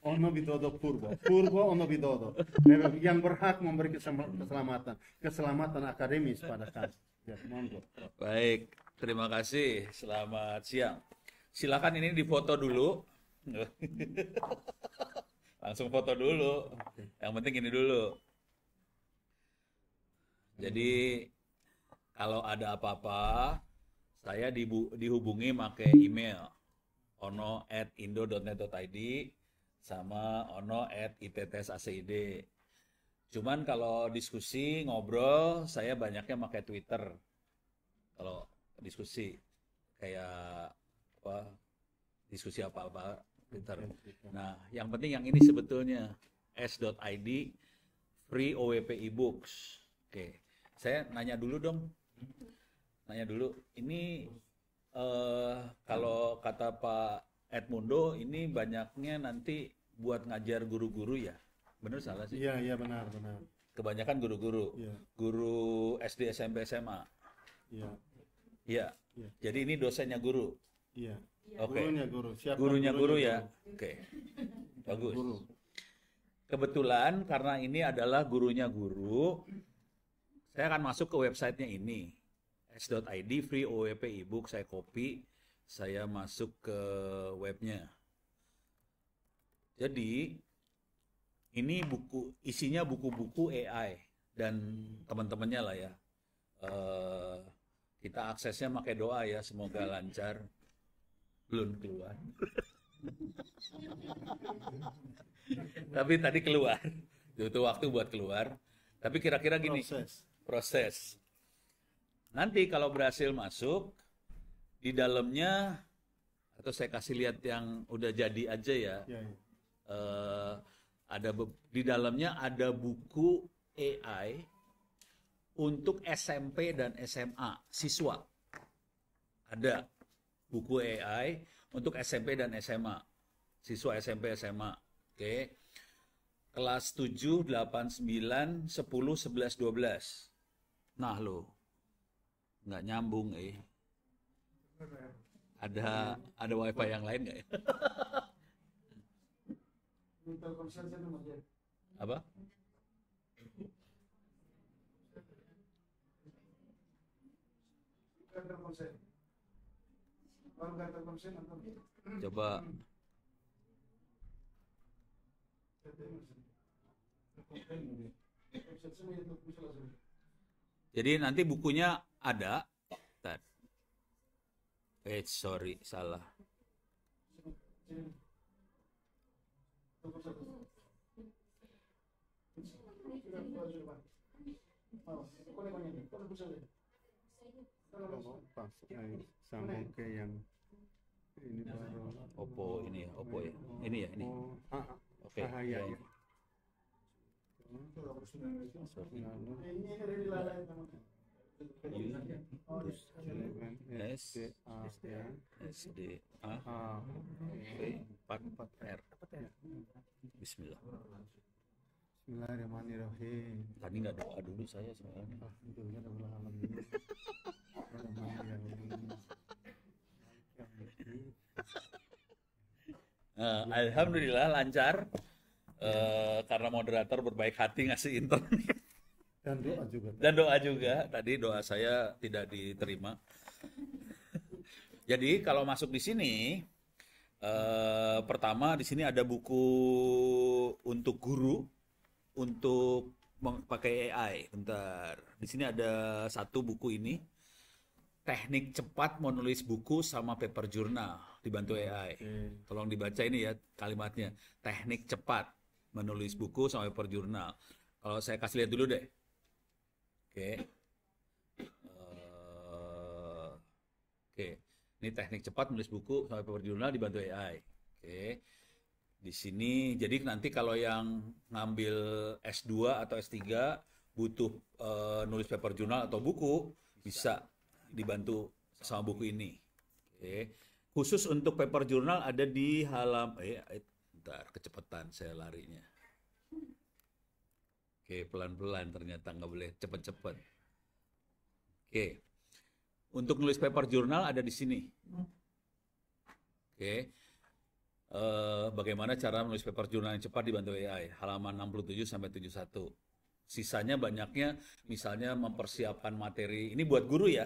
Ono Widodo Purbo. Ono Widodo. Yang berhak memberi keselamatan akademis pada kami. Ya, monggo. Baik, terima kasih. Selamat siang. Silakan ini difoto dulu. Langsung foto dulu. Yang penting ini dulu. Jadi kalau ada apa-apa, saya dihubungi pakai email ono@indo.net.id sama ono@ittsaCID. Cuman kalau diskusi, ngobrol, saya banyaknya pakai Twitter. Kalau diskusi, kayak apa, diskusi apa-apa, Twitter. Nah, yang penting yang ini sebetulnya, s.id, free OWP e-books. Oke, saya nanya dulu dong. Ini kalau kata Pak Edmundo, ini banyaknya nanti buat ngajar guru-guru ya? Bener salah sih? Iya, benar. Kebanyakan guru-guru. Iya. Guru SD, SMP, SMA. Iya. Iya. Iya. Jadi ini dosennya guru. Iya. Oke. Gurunya guru. Siapa Gurunya guru ya. guru? Oke. Bagus. Guru. Kebetulan karena ini adalah gurunya guru, saya akan masuk ke websitenya ini. s.id free OWP ebook, saya copy, saya masuk ke webnya. Jadi ini isinya buku-buku AI dan teman-temannya lah ya. Kita aksesnya pakai doa ya, semoga lancar. Belum keluar. Tapi tadi keluar. Itu waktu buat keluar. Tapi kira-kira gini. Proses. Nanti kalau berhasil masuk, di dalamnya, atau saya kasih lihat yang udah jadi aja ya. Iya. Di dalamnya ada buku AI untuk SMP dan SMA siswa. Ada buku AI untuk SMP dan SMA. Siswa SMP, SMA. Oke. Kelas 7, 8, 9, 10, 11, 12. Nah lo, nggak nyambung Ada wifi yang lain nggak ya? Apa? Coba. Jadi nanti bukunya ada. Sorry, salah. Sambung ke yang ini baru. Oppo ini ya, Oppo ya. Ini ya, ini. Oke. Iya. SDA 4R. Bismillah. Bismillahirrahmanirrahim. Tadi nggak doa dulu saya sebenarnya. Alhamdulillah lancar. Karena moderator berbaik hati ngasih internet. Dan doa juga. Tadi doa saya tidak diterima. Jadi kalau masuk di sini, pertama di sini ada buku untuk guru, untuk pakai AI. Bentar. Di sini ada satu buku ini, teknik cepat menulis buku sama paper journal dibantu AI. Tolong dibaca ini ya kalimatnya. Teknik cepat menulis buku sama paper journal. Kalau saya kasih lihat dulu deh. Oke. Ini teknik cepat menulis buku sama paper journal dibantu AI. Oke. Di sini, jadi nanti kalau yang ngambil S2 atau S3 butuh nulis paper journal atau buku, bisa dibantu sama buku ini. Oke. Khusus untuk paper journal ada di bentar, kecepatan saya larinya. Oke, pelan-pelan ternyata nggak boleh cepet-cepet. Oke. Untuk nulis paper journal ada di sini. Oke. bagaimana cara menulis paper jurnal yang cepat dibantu AI, halaman 67 sampai 71. Sisanya banyaknya misalnya mempersiapkan materi. Ini buat guru ya.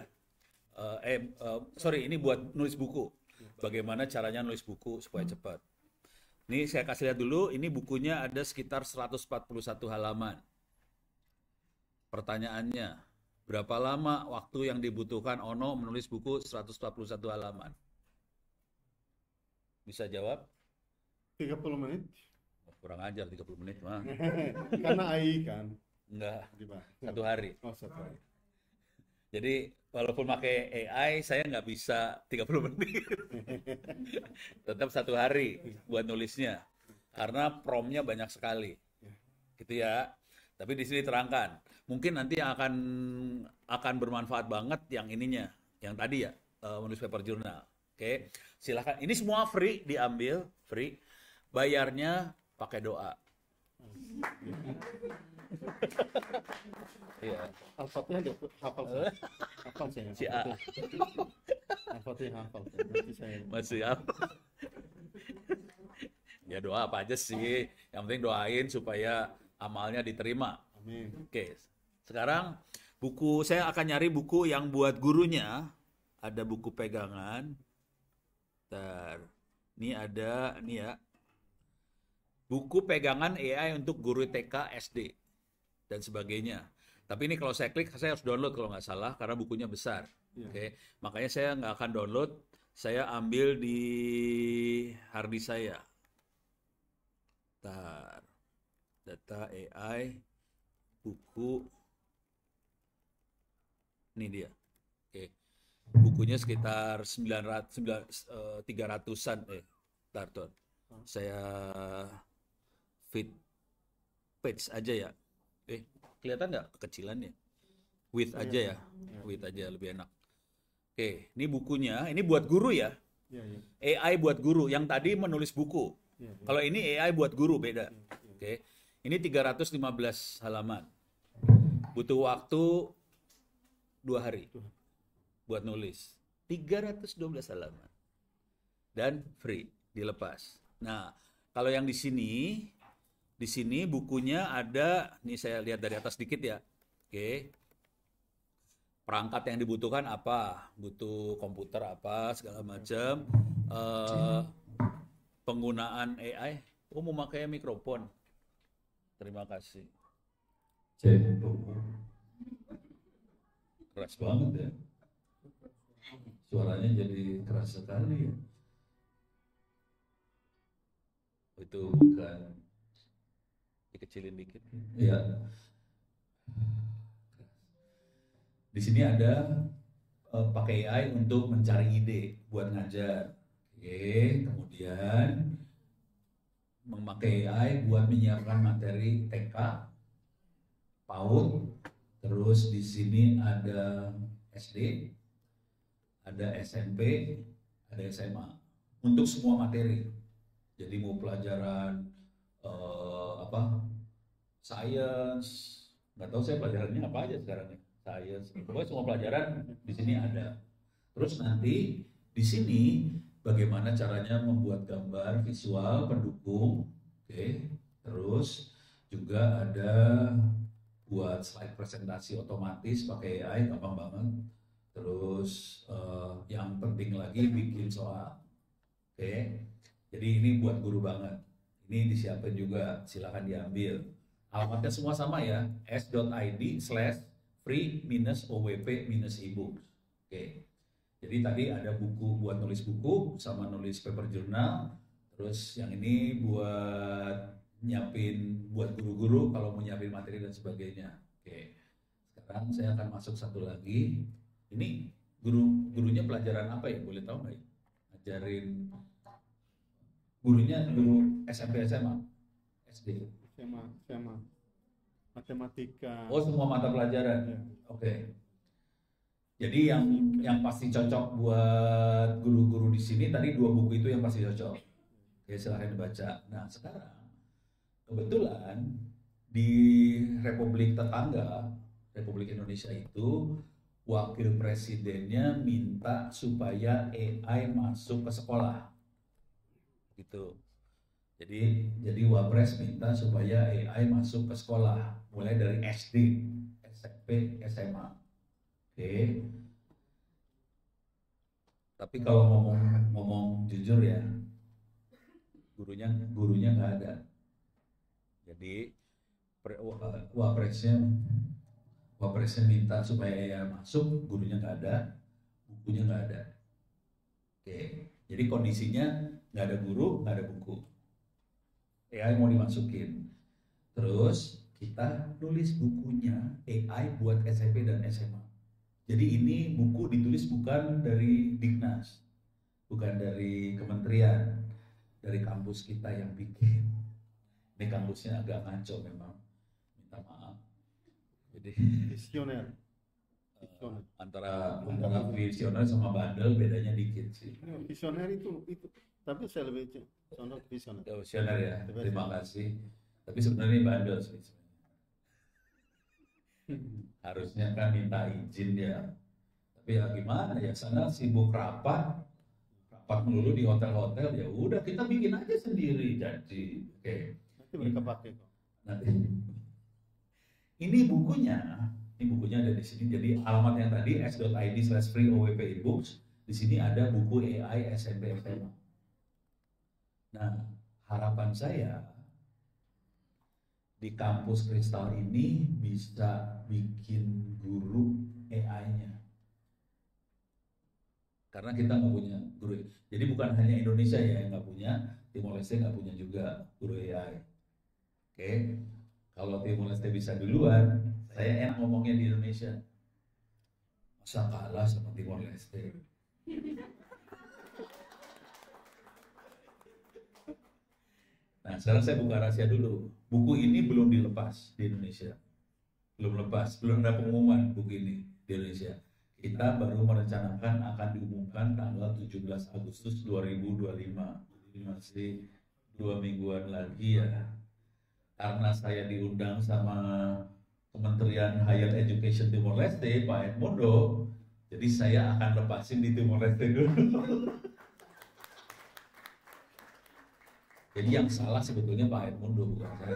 Sorry, ini buat nulis buku. Bagaimana caranya nulis buku supaya cepat. Ini saya kasih lihat dulu, ini bukunya ada sekitar 141 halaman. Pertanyaannya, berapa lama waktu yang dibutuhkan Ono menulis buku 141 halaman? Bisa jawab? 30 menit. Kurang ajar 30 menit mah. Karena AI kan. Enggak, Gimana? 1 hari. Oh, 1 hari. Jadi walaupun pakai AI, saya nggak bisa 30 menit. Tetap 1 hari buat nulisnya. Karena promnya banyak sekali. Gitu ya. Tapi di sini terangkan. Mungkin nanti akan bermanfaat banget yang ininya. Yang tadi ya, menulis paper jurnal. Oke. Silakan. Ini semua free diambil, free. Bayarnya pakai doa. Iya. Al-Fatihah dia hafal saya. Hafal saya. Si A. Al-Fatihah hafal. Nanti saya. Masih apa? Ya doa apa aja sih. Yang penting doain supaya amalnya diterima. Amin. Oke. Sekarang buku saya akan nyari buku yang buat gurunya. Ada buku pegangan. Bentar. Ini ada, nih ya. Buku pegangan AI untuk guru TK, SD, dan sebagainya. Tapi ini kalau saya klik, saya harus download kalau nggak salah, karena bukunya besar. Iya. Oke, makanya saya nggak akan download, saya ambil di hard disk saya. Bentar. Data AI, buku, ini dia. Oke, bukunya sekitar 300-an. Bentar, Ton. Saya fit page aja ya. Kelihatan nggak kekecilannya? Width aja ya. Width aja lebih enak. Oke, ini bukunya. Ini buat guru ya. Iya, iya. AI buat guru. Yang tadi menulis buku. Iya, iya. Kalau ini AI buat guru beda. Oke. Ini 315 halaman. Butuh waktu 2 hari buat nulis. 312 halaman. Dan free, dilepas. Nah, kalau yang di sini bukunya ada, nih saya lihat dari atas dikit ya. Oke. Perangkat yang dibutuhkan apa? Butuh komputer apa, segala macam. Penggunaan AI. Oh, mau pakai mikrofon. Terima kasih. Cek. Keras banget ya. Suaranya jadi keras sekali ya. Itu bukan dikecilin dikit. Ya. Di sini ada pakai AI untuk mencari ide buat ngajar. Oke, kemudian memakai AI buat menyiapkan materi TK, PAUD, terus di sini ada SD, ada SMP, ada SMA untuk semua materi. Jadi mau pelajaran science, nggak tahu saya pelajarannya apa aja sekarang nih, science. Pokoknya semua pelajaran di sini ada. Terus nanti di sini bagaimana caranya membuat gambar visual pendukung, oke. Terus juga ada buat slide presentasi otomatis pakai AI, gampang banget. Terus yang penting lagi bikin soal, oke. Jadi ini buat guru banget. Ini disiapin juga, silakan diambil. Alamatnya semua sama ya, s.id/free-owp-ebooks. Oke. Jadi tadi ada buku buat nulis buku sama nulis paper jurnal. Terus yang ini buat nyiapin buat guru-guru kalau mau nyiapin materi dan sebagainya. Oke. Sekarang saya akan masuk satu lagi. Ini gurunya pelajaran apa ya? Boleh tahu nggak ya? Ngajarin gurunya guru SMP, SMA, SD. SMA. Matematika. Oh, semua mata pelajaran. Ya. Oke. Jadi yang pasti cocok buat guru-guru di sini tadi 2 buku itu yang pasti cocok. Oke, silahkan dibaca. Nah, sekarang kebetulan di Republik tetangga, Republik Indonesia itu wakil presidennya minta supaya AI masuk ke sekolah. gitu. Jadi Wapres minta supaya AI masuk ke sekolah mulai dari SD, SMP, SMA. Oke. Tapi kalau ngomong jujur ya, gurunya nggak ada. Jadi Wapresnya minta supaya AI masuk, gurunya nggak ada, bukunya nggak ada. Oke. Jadi kondisinya nggak ada guru, nggak ada buku. AI mau dimasukin. Terus kita nulis bukunya AI buat SMP dan SMA. Jadi ini buku ditulis bukan dari Dignas, bukan dari kementerian, dari kampus kita yang bikin. Ini kampusnya agak ngaco memang, minta maaf. Jadi Visioner. antara visioner sama bandel bedanya dikit sih. Visioner itu tapi saya lebih condong ke visioner. Visioner ya, terima kasih. Tapi sebenarnya ini bandel sih. Harusnya kan minta izin ya. Tapi ya gimana ya, sana sibuk rapat melulu di hotel-hotel, ya udah kita bikin aja sendiri jadi. Oke. Nanti mereka pakai kok. Nanti. Ini bukunya ada di sini. Jadi alamat yang tadi s.id/free/owp-ebooks. Di sini ada buku AI SMP SMA. Nah, harapan saya di kampus Kristal ini bisa bikin guru AI-nya. Karena kita nggak punya guru. Jadi bukan hanya Indonesia ya yang nggak punya, Timor Leste nggak punya juga guru AI. Oke, kalau Timor Leste bisa duluan, saya enak ngomongnya di Indonesia. Masa kalah sama Timor Leste? Nah, sekarang saya buka rahasia dulu. Buku ini belum dilepas di Indonesia. Belum lepas, belum ada pengumuman buku ini di Indonesia. Kita baru merencanakan akan diumumkan tanggal 17 Agustus 2025. Jadi masih 2 mingguan lagi ya. Karena saya diundang sama Kementerian Higher Education Timor Leste, Pak Edmundo, jadi saya akan lepasin di Timor Leste dulu. Jadi yang salah sebetulnya Pak Edmundo, bukan saya.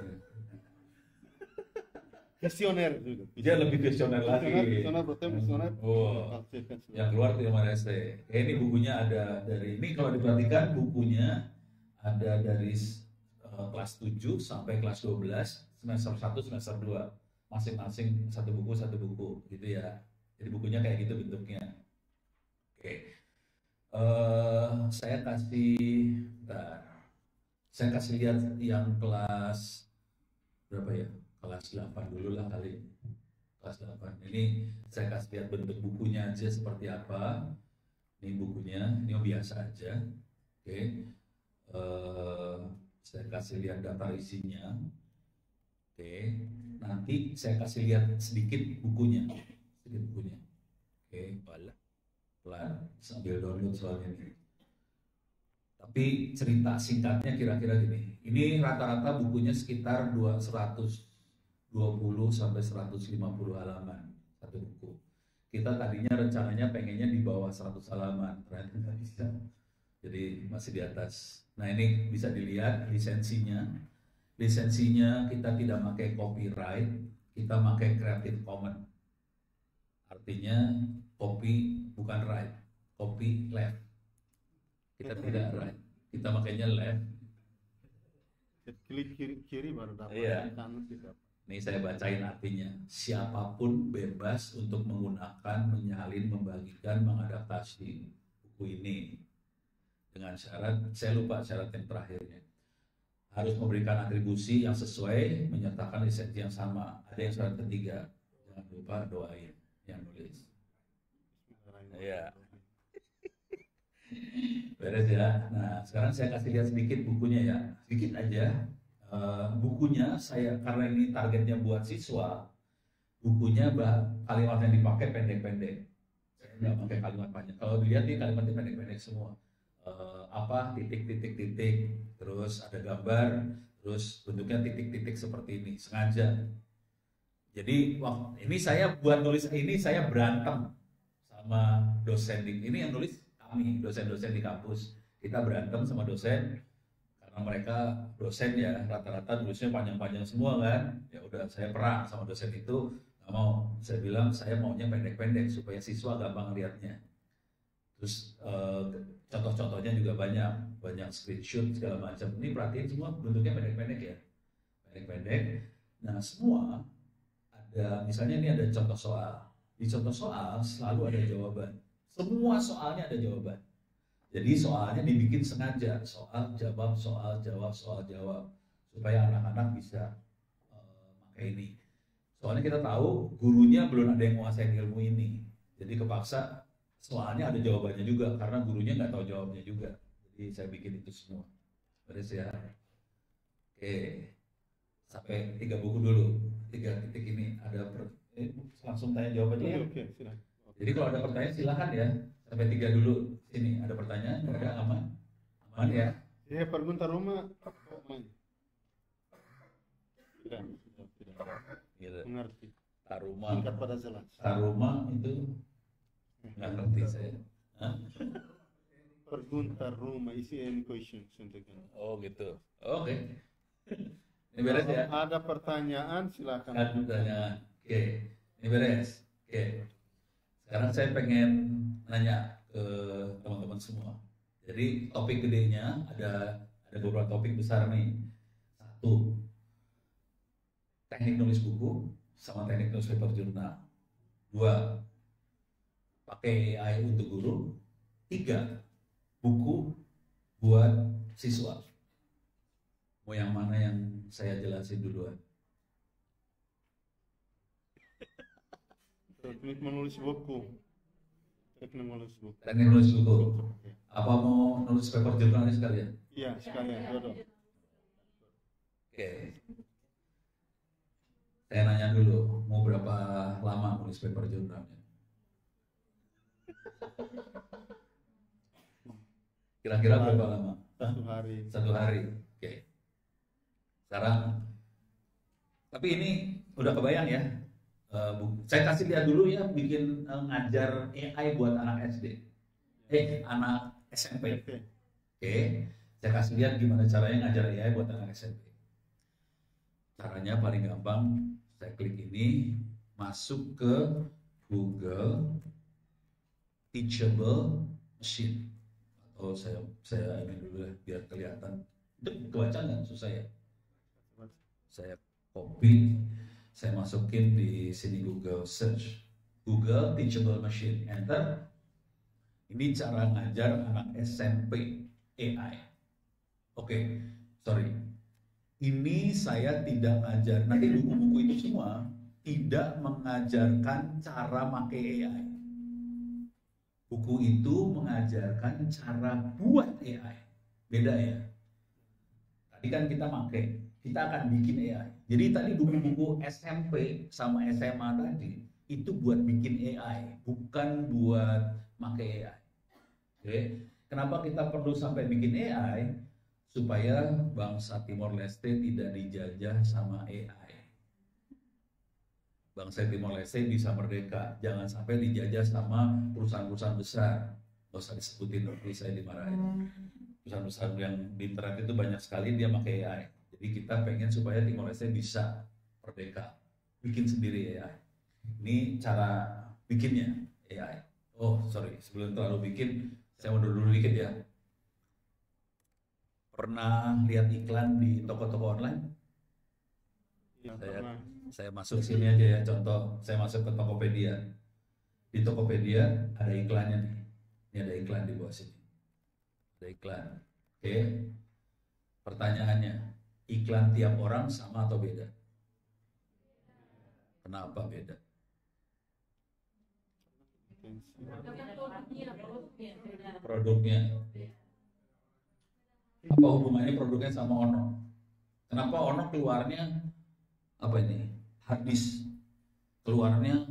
Visioner juga. Dia lebih visioner lagi. Visioner. Oh, yang keluar Timor Leste. Ini bukunya ada dari ini, kalau diperhatikan bukunya ada dari kelas 7 sampai kelas 12, semester 1, semester 2. Masing-masing satu buku gitu ya. Jadi bukunya kayak gitu bentuknya. Oke. Saya kasih lihat yang kelas berapa ya? Kelas 8 dulu lah kali. Kelas 8. Ini saya kasih lihat bentuk bukunya aja seperti apa. Ini bukunya, ini biasa aja. Oke. Saya kasih lihat daftar isinya. Oke. Nanti saya kasih lihat sedikit bukunya. Oke, pelan sambil download soalnya ini. Tapi cerita singkatnya kira-kira gini. Ini rata-rata bukunya sekitar 120 sampai 150 halaman satu buku. Kita tadinya rencananya pengennya di bawah 100 halaman, ternyata nggak bisa. Jadi masih di atas. Nah, ini bisa dilihat lisensinya. Lisensinya kita tidak pakai copyright, kita pakai Creative Commons. Artinya copy bukan right, copy left. Kita tidak right, kita makanya left. Klik kiri baru dapat. Iya. Ini saya bacain artinya. Siapapun bebas untuk menggunakan, menyalin, membagikan, mengadaptasi buku ini. Dengan syarat, saya lupa syarat yang terakhirnya. Harus memberikan atribusi yang sesuai, menyertakan lisensi yang sama. Ada yang syarat ketiga, jangan lupa doain yang nulis. Iya. Beres ya. Nah, sekarang saya kasih lihat sedikit bukunya ya, sedikit aja. Bukunya saya, karena ini targetnya buat siswa, bukunya kalimat yang dipakai pendek-pendek. Saya nggak pakai kalimat panjang. Kalau dilihat nih kalimatnya pendek-pendek semua. Titik, terus ada gambar, terus bentuknya titik-titik seperti ini, sengaja. Jadi ini saya buat nulis ini saya berantem sama dosen ini yang nulis kami, dosen-dosen di kampus. Kita berantem sama dosen, karena mereka dosen ya, rata-rata nulisnya panjang-panjang semua kan. Ya udah, saya perang sama dosen itu, nggak mau. Saya bilang saya maunya pendek-pendek supaya siswa gampang lihatnya. Terus contoh-contohnya juga banyak screenshot segala macam. Ini perhatiin semua bentuknya pendek-pendek ya, pendek-pendek. Nah semua ada, misalnya ini ada contoh soal. Di contoh soal selalu ada jawaban. Semua soalnya ada jawaban. Jadi soalnya dibikin sengaja, soal jawab, soal jawab, soal jawab, supaya anak-anak bisa pakai ini. Soalnya kita tahu gurunya belum ada yang menguasai ilmu ini, jadi kepaksa soalnya ada jawabannya juga karena gurunya nggak tahu jawabnya juga. Jadi saya bikin itu semua. Beres ya. Oke, sampai 3 buku dulu, 3 titik ini ada langsung tanya jawab aja ya. Oke, silakan. Jadi kalau ada pertanyaan silahkan ya. Sampai 3 dulu. Sini ada pertanyaan, ada aman? Aman ya? Ya, pergunta rumah aman. Tidak. Gitu. Mengerti. Taruma. Singkat pada jelas. Taruma itu nggak ngerti saya. Hah? Pergunta rumah isi any questions untuk ini. Oh gitu. Oke. Ini beres ya? Ada pertanyaan silakan. Ada pertanyaan. Oke. Ini beres. Oke. Sekarang saya pengen nanya ke teman-teman semua. Jadi topik gedenya ada beberapa topik besar nih. 1, teknik nulis buku sama teknik nulis paper jurnal. 2, pakai AI untuk guru. 3, buku buat siswa. Mau yang mana yang saya jelasin duluan? Teknik menulis buku. Teknik menulis buku. Teknik nulis buku. Apa mau nulis paper jurnalnya sekalian? Iya, sekalian. Dodol. Oke. Saya nanya dulu, mau berapa lama nulis paper jurnalnya? Kira-kira berapa lama? 1 hari. 1 hari. Oke. Sekarang, tapi ini udah kebayang ya. Saya kasih lihat dulu ya, bikin ngajar AI buat anak SD. Anak SMP. Oke. Saya kasih lihat gimana caranya ngajar AI buat anak SMP. Caranya paling gampang, saya klik ini, masuk ke Google Teachable Machine. Atau saya ini dulu ya, biar kelihatan. Kebaca nggak? Susah ya? Saya copy, saya masukin di sini Google Search. Google Teachable Machine, enter. Ini cara ngajar anak SMP AI. Oke, sorry. Ini saya tidak ngajar, nanti buku-buku itu semua tidak mengajarkan cara pakai AI. Buku itu mengajarkan cara buat AI. Beda ya. Tadi kan kita akan bikin AI. Jadi tadi buku-buku SMP sama SMA tadi itu buat bikin AI, bukan buat pakai AI. Oke. Kenapa kita perlu sampai bikin AI? Supaya bangsa Timor Leste tidak dijajah sama AI. Bangsa Timor Leste bisa merdeka, jangan sampai dijajah sama perusahaan-perusahaan besar. Nggak usah disebutin, nanti saya dimarahin. Perusahaan-perusahaan yang di internet itu banyak sekali dia pakai AI. Jadi kita pengen supaya Timor Leste bisa merdeka, bikin sendiri AI. Ini cara bikinnya AI. Oh sorry, sebelum terlalu bikin, saya mundur dulu dikit ya. Pernah lihat iklan di toko-toko online? Ya, Saya masuk sini aja ya, contoh saya masuk ke Tokopedia. Di Tokopedia ada iklannya nih. Ini ada iklan di bawah sini. Ada iklan. Oke. Pertanyaannya, iklan tiap orang sama atau beda? Kenapa beda? Produknya. Apa hubungannya produknya sama Ono? Kenapa Ono keluarnya apa ini? Hard disk. Keluarnya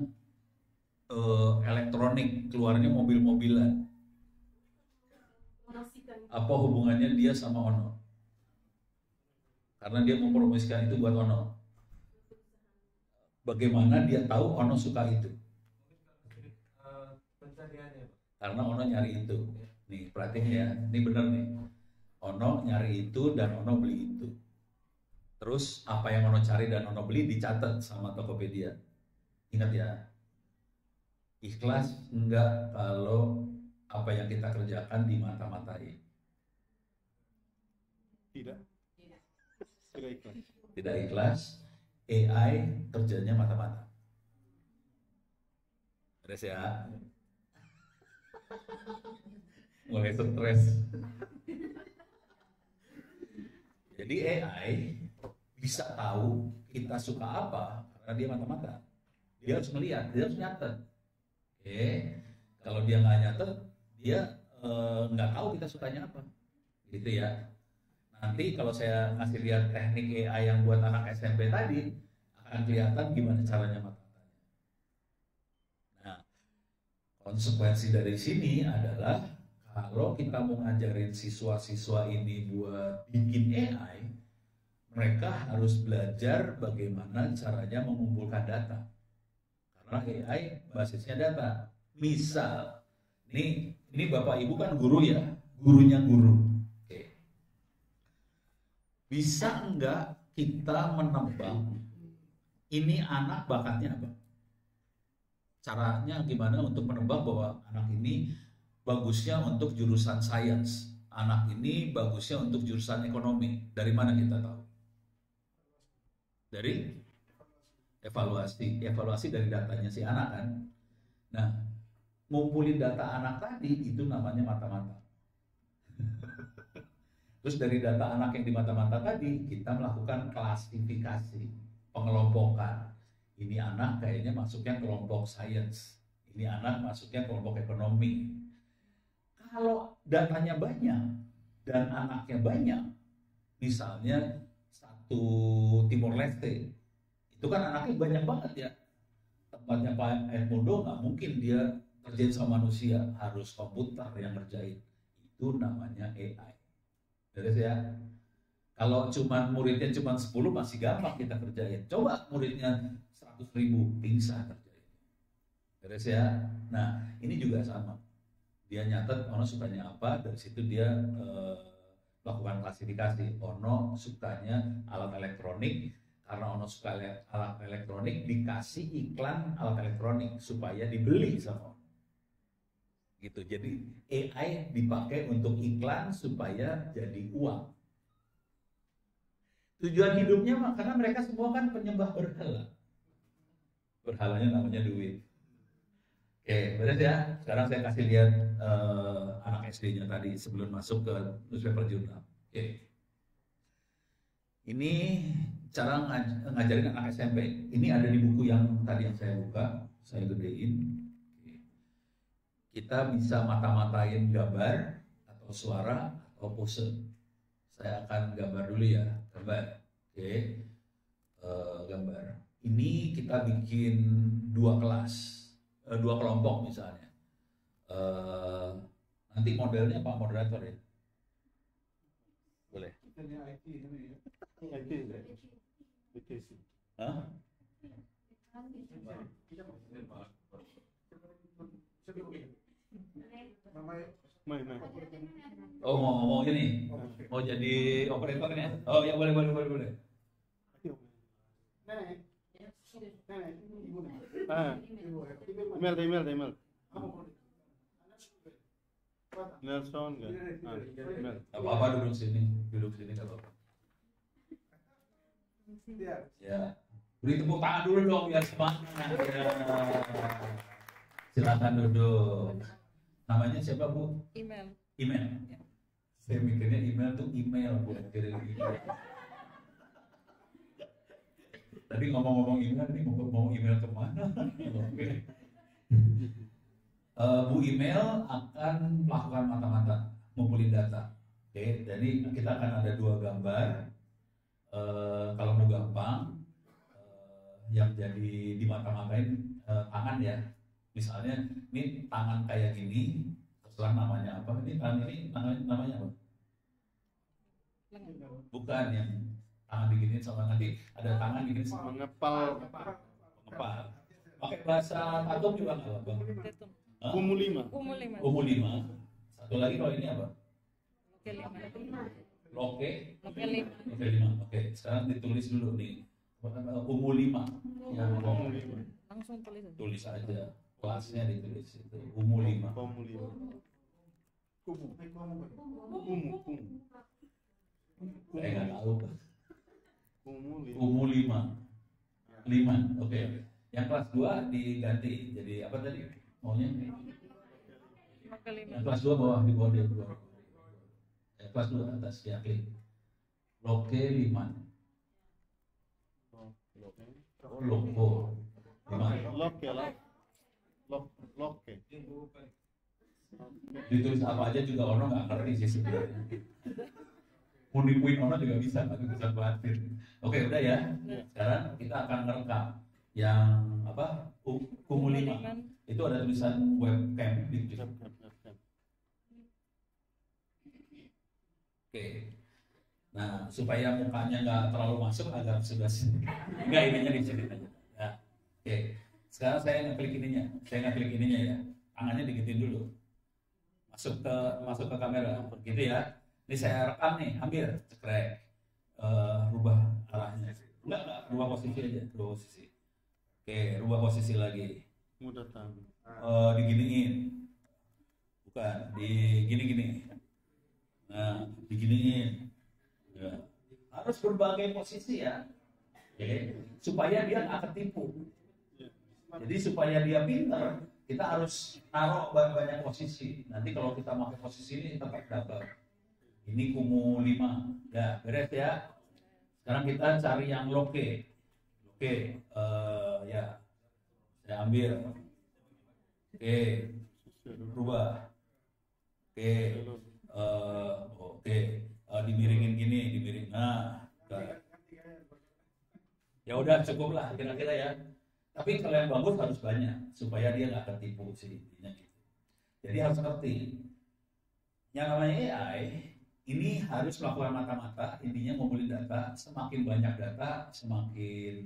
elektronik, keluarnya mobil-mobilan. Apa hubungannya dia sama Ono? Karena dia mempromosikan itu buat Ono. Bagaimana dia tahu Ono suka itu? Karena Ono nyari itu. Nih, perhatiin ya. Ini benar nih. Ono nyari itu dan Ono beli itu. Terus apa yang Ono cari dan Ono beli dicatat sama Tokopedia. Ingat ya, ikhlas enggak kalau apa yang kita kerjakan dimata-matai. Tidak. Tidak ikhlas. Tidak ikhlas, AI kerjanya mata-mata. Stres ya. Mulai stres. Jadi AI bisa tahu kita suka apa karena dia mata-mata. Dia harus melihat, dia harus nyatet. Oke, kalau dia nggak nyatet, dia nggak tahu kita sukanya apa. Gitu ya. Nanti kalau saya ngasih lihat teknik AI yang buat anak SMP tadi, akan kelihatan gimana caranya mata-matanya. Nah, konsekuensi dari sini adalah kalau kita mau ngajarin siswa-siswa ini buat bikin AI, mereka harus belajar bagaimana caranya mengumpulkan data. Karena AI basisnya data. Misal, ini Bapak Ibu kan guru ya, gurunya guru. Oke. Bisa enggak kita menebak ini anak bakatnya apa? Caranya gimana untuk menebak bahwa anak ini bagusnya untuk jurusan sains, anak ini bagusnya untuk jurusan ekonomi. Dari mana kita tahu? Dari evaluasi dari datanya si anak kan. Nah, ngumpulin data anak tadi itu namanya mata-mata. Terus dari data anak yang di mata-mata tadi kita melakukan klasifikasi, pengelompokan. Ini anak kayaknya masuknya kelompok sains, ini anak masuknya kelompok ekonomi. Kalau datanya banyak dan anaknya banyak, misalnya satu Timor Leste, itu kan anaknya banyak banget ya. Tempatnya Pak Edmundo nggak mungkin dia kerjain sama manusia, harus komputer yang ngerjain. Itu namanya AI. Beres ya. Kalau cuma muridnya cuma 10 masih gampang kita kerjain. Coba muridnya 100.000 bisa kerjain. Beres ya. Nah, ini juga sama. Dia nyatet Ono sukanya apa, dari situ dia melakukan klasifikasi. Ono sukanya alat elektronik, karena Ono suka alat elektronik, dikasih iklan alat elektronik supaya dibeli sama Ono. Gitu. Jadi AI dipakai untuk iklan supaya jadi uang. Tujuan hidupnya karena mereka semua kan penyembah berhala. Berhalanya namanya duit. Oke, beres ya. Sekarang saya kasih lihat anak SD-nya tadi sebelum masuk ke newspaper jurnal. Oke. Ini cara ngajarin anak SMP. Ini ada di buku yang tadi yang saya buka, saya gedein. Kita bisa mata-matain gambar atau suara atau pose. Saya akan gambar dulu ya, gambar. Oke, gambar. Ini kita bikin dua kelas, dua kelompok misalnya. Nanti modelnya Pak Moderator ya? Boleh. Hah? Oh mau ini, mau jadi operatornya? Oh ya boleh. Email. Nelson enggak? Email. Apa duduk sini kalau. Ya, beri tepuk tangan dulu dong biar semangat. Ya. Silakan duduk. Namanya siapa Bu? Email. Ya. Saya mikirnya email tuh email buat kirim email. Tadi ngomong-ngomong email, ini mau email kemana? Oke. Bu email akan melakukan mata-mata, ngumpulin data. Oke, jadi kita akan ada dua gambar. Kalau mau gampang, yang jadi di mata-matain tangan ya. Misalnya ini tangan kayak gini, terserah namanya apa. Ini tangan ini namanya apa? Bukan yang tangan diginiin sama nanti ada tangan diginiin sama Mengepal. Pakai bahasa atom juga nggak apa? Datum. Kumu 5. Umur 5. Umur 5. Satu lagi kalau ini apa? Oke, 5. Loke Oke, 5. Oke 5. Oke, sekarang ditulis dulu nih. Umur 5. Yang Langsung tulis aja. tulis aja. Kelasnya ditulis itu. Umur 5. Kumu. Saya nggak tahu. Kumu. Umur 5. 5. Oke. Yang kelas 2 diganti. Jadi apa tadi? Maunya? Oke, 5. Yang kelas 2 bawah di bawah dia. Kelas 2 atas ya klik. Loke 5. Loko 5. Loke lah. Loke. Ditulis apa aja juga orang nggak ngerti sih sebenarnya. Puni-puin orang juga bisa, tapi bisa khawatir. Oke udah ya. Sekarang kita akan merekam yang apa? Kumu 5. Itu ada tulisan webcam di Oke. Nah, supaya mukanya nggak terlalu masuk agak sebelah sini. Enggak, ininya di sini aja. Ya. Oke. Sekarang saya ngeklik ininya. Saya ngeklik ininya ya. Tangannya digitin dulu. Masuk ke kamera. Gitu ya. Ini saya rekam nih, hampir cekrek. Rubah arahnya. Enggak, rubah posisi aja, rubah posisi. Oke, rubah posisi lagi. Mudah tahu. Diginiin. Bukan, digini-gini. Nah, diginiin. Ya. Harus berbagai posisi ya. Oke. Supaya dia nggak ketipu. Jadi supaya dia pintar, kita harus taruh banyak posisi. Nanti kalau kita pakai posisi ini tetap dapat. Ini kumu 5. Ya, beres ya. Sekarang kita cari yang loke. Oke, ya. Saya ambil. Oke. Rubah. Oke. Oke. Dimiringin gini, dimiring. Nah, ya udah cukup lah kira-kira ya. Tapi kalau yang bagus harus banyak supaya dia nggak tertipu sih intinya gitu. Jadi harus ngerti. Yang namanya AI ini harus melakukan mata-mata, intinya ngumpulin data. Semakin banyak data, semakin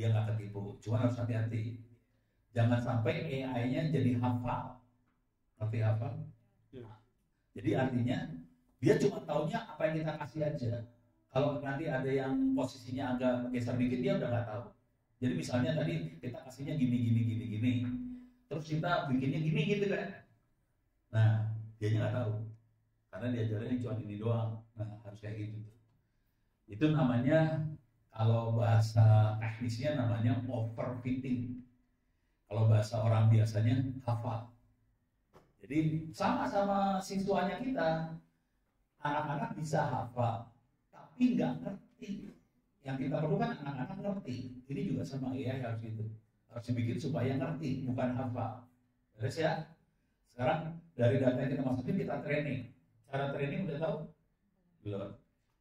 dia nggak tertipu. Cuma harus hati-hati. Jangan sampai AI-nya jadi hafal. Ngerti hafal? Jadi artinya dia cuma taunya apa yang kita kasih aja. Kalau nanti ada yang posisinya agak geser dikit dia udah nggak tahu. Jadi misalnya tadi kita kasihnya gini, terus kita bikinnya gini gitu kan. Nah, dianya nggak tahu karena diajarin cuma ini doang. Nah, harus kayak gitu. Itu namanya kalau bahasa teknisnya namanya overfitting. Kalau bahasa orang biasanya hafal. Jadi sama-sama siswanya kita, anak-anak bisa hafal, tapi nggak ngerti. Yang kita perlukan anak-anak ngerti. Ini juga sama AI harus gitu. Harus dibikin supaya ngerti, bukan hafal. Terus ya. Sekarang dari data yang kita masukin kita training. Cara training udah tahu? Belum.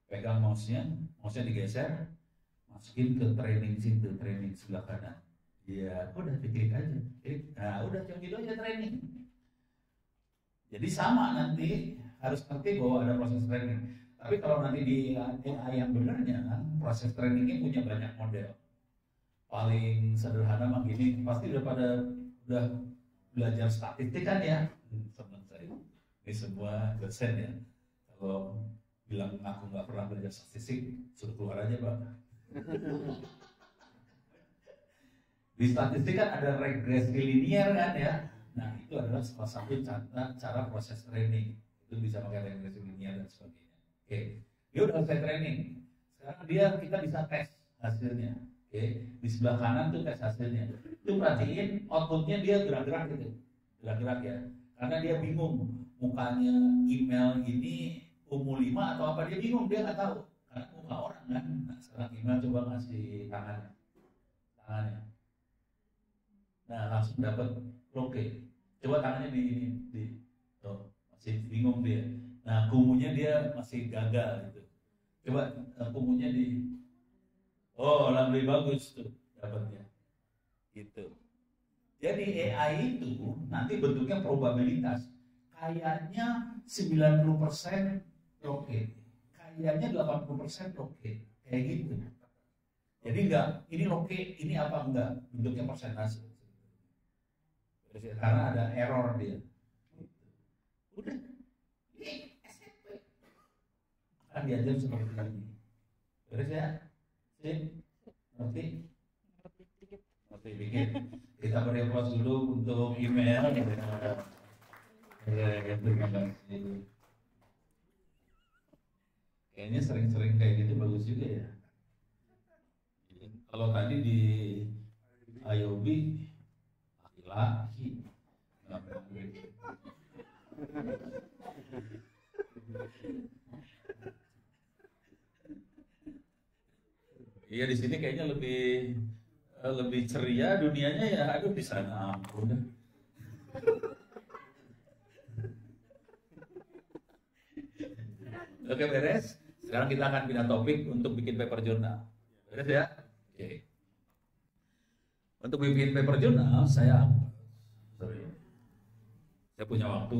Pegang mouse-nya digeser, masukin ke training situ, training sebelah kanan. Ya, udah diklik aja. Nah, udah cuma gitu aja training. Jadi sama nanti harus ngerti bahwa ada proses training. Tapi kalau nanti di AI yang benarnya, proses trainingnya punya banyak model. Paling sederhana mah gini, pasti udah belajar statistik kan ya. Teman saya, ini semua dosen ya. Kalau bilang aku nggak pernah belajar statistik, suruh keluar aja Pak. Di statistik kan ada regresi linier kan ya. Nah itu adalah salah satu cara proses training. Itu bisa pakai regresi linier dan sebagainya. Oke, dia udah selesai training. Sekarang kita bisa tes hasilnya. Oke, di sebelah kanan tuh tes hasilnya. Itu perhatiin outputnya dia gerak-gerak gitu, gerak-gerak ya. Karena dia bingung mukanya email ini umur 5 atau apa, dia bingung, dia nggak tahu. Karena muka orang kan. Nah, sekarang email coba ngasih tangannya. Nah langsung dapat oke. Coba tangannya di masih bingung dia. Nah kumunya dia masih gagal gitu. Coba kumunya lebih bagus tuh dapatnya. Gitu. Jadi AI itu nanti bentuknya probabilitas. Kayaknya 90% oke. Kayaknya 80% oke. Kayak gitu. Jadi enggak, ini oke, ini apa enggak? Bentuknya persentase. Karena ada error dia. Udah. Ini SMP Kan diajar seperti ini. Beres ya? Sip? Ngerti? Ngerti dikit. Ngerti dikit. Kita beri aplaus dulu untuk email. Ya, terima kasih. Kayaknya sering-sering kayak gitu bagus juga ya. Kalau tadi di IOB laki-laki. Iya di sini kayaknya lebih ceria dunianya ya. Aduh di sana ampun. Oke beres. Sekarang kita akan pindah topik untuk bikin paper journal. Beres ya? Oke. Untuk bikin paper journal saya punya waktu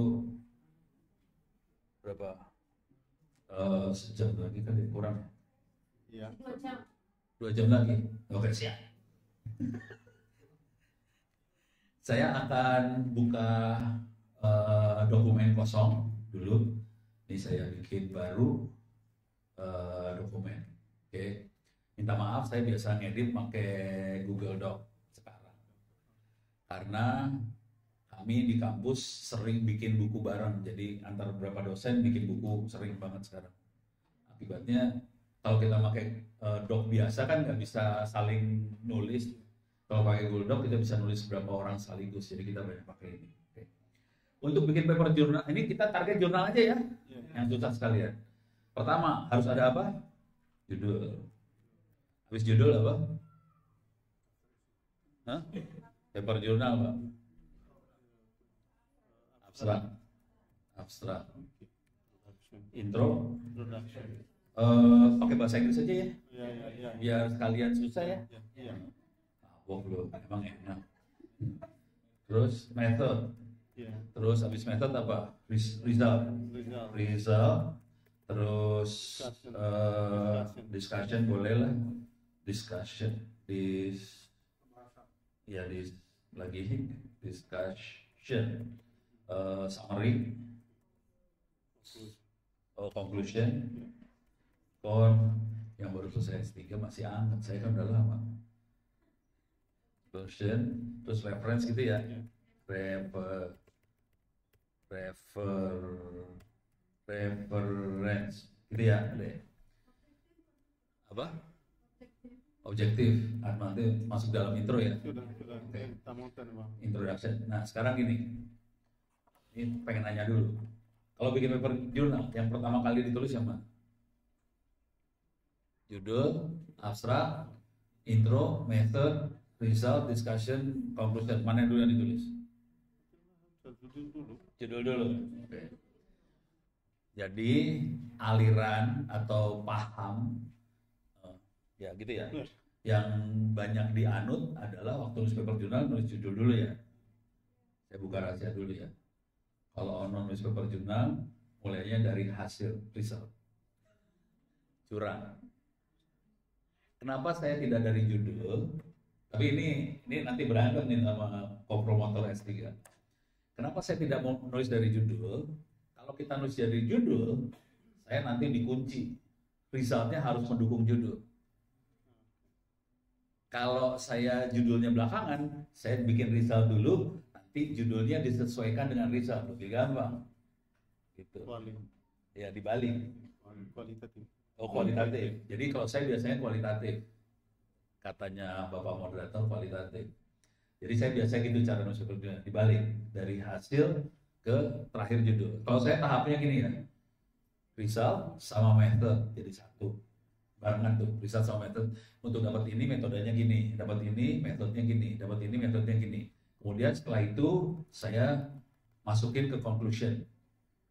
berapa? Sejam lagi kan kurang. Iya. 2 jam lagi. Oke siap. Saya akan buka dokumen kosong dulu. Ini saya bikin baru dokumen. Oke. Minta maaf saya biasa ngedit pakai Google Doc sekarang. Karena kami di kampus sering bikin buku bareng. Jadi antar beberapa dosen bikin buku sering banget sekarang. Akibatnya kalau kita pakai doc biasa kan nggak bisa saling nulis. Kalau pakai Google Doc kita bisa nulis berapa orang sekaligus. Jadi kita banyak pakai ini. Oke. Untuk bikin paper jurnal, ini kita target jurnal aja ya. Yang susah sekalian. Pertama harus ada apa? Judul. Habis judul apa? Hah? Paper jurnal apa? Abstrak. Intro. Pakai bahasa Inggris aja ya. Iya. Biar sekalian susah ya. Iya. Belum, emang enak. Terus method. Iya. Terus habis method apa? Result. Terus discussion boleh lah. Discussion. Summary. Conclusion. Yang baru selesai S3 masih anget, saya kan udah lama. Conclusion, terus reference gitu ya. Reference gitu ya. Apa? Objektif. Nanti masuk dalam intro ya. Sudah. Oke. Tamutan, Bang. Introduction. Nah sekarang gini, ini pengen nanya dulu. Kalau bikin paper jurnal, yang pertama kali ditulis yang mana? Judul, abstrak, intro, method, result, discussion, conclusion. Mana dulu yang ditulis? Judul dulu. Oke. Jadi aliran atau paham, ya gitu ya. Yang banyak dianut adalah waktu nulis paper jurnal nulis judul dulu ya. Saya buka rahasia dulu ya. Kalau nulis paper jurnal, mulainya dari hasil result. Curang. Kenapa saya tidak dari judul? Tapi ini nanti berantem nih sama kompromotor S3. Kenapa saya tidak mau nulis dari judul? Kalau kita nulis dari judul, saya nanti dikunci. Resultnya harus mendukung judul. Kalau saya judulnya belakangan, saya bikin result dulu, nanti judulnya disesuaikan dengan result. Lebih gampang. Gitu. Ya dibalik. Kualitatif. Oh kualitatif. Jadi kalau saya biasanya kualitatif. Katanya Bapak moderator kualitatif. Jadi saya biasa gitu cara nulis paper jurnal. Dibalik dari hasil ke terakhir judul. Kalau saya tahapnya gini ya. Result sama method jadi satu. Barengan tuh result sama method. Untuk dapat ini metodenya gini, dapat ini metodenya gini, dapat ini metodenya gini. Kemudian setelah itu saya masukin ke conclusion.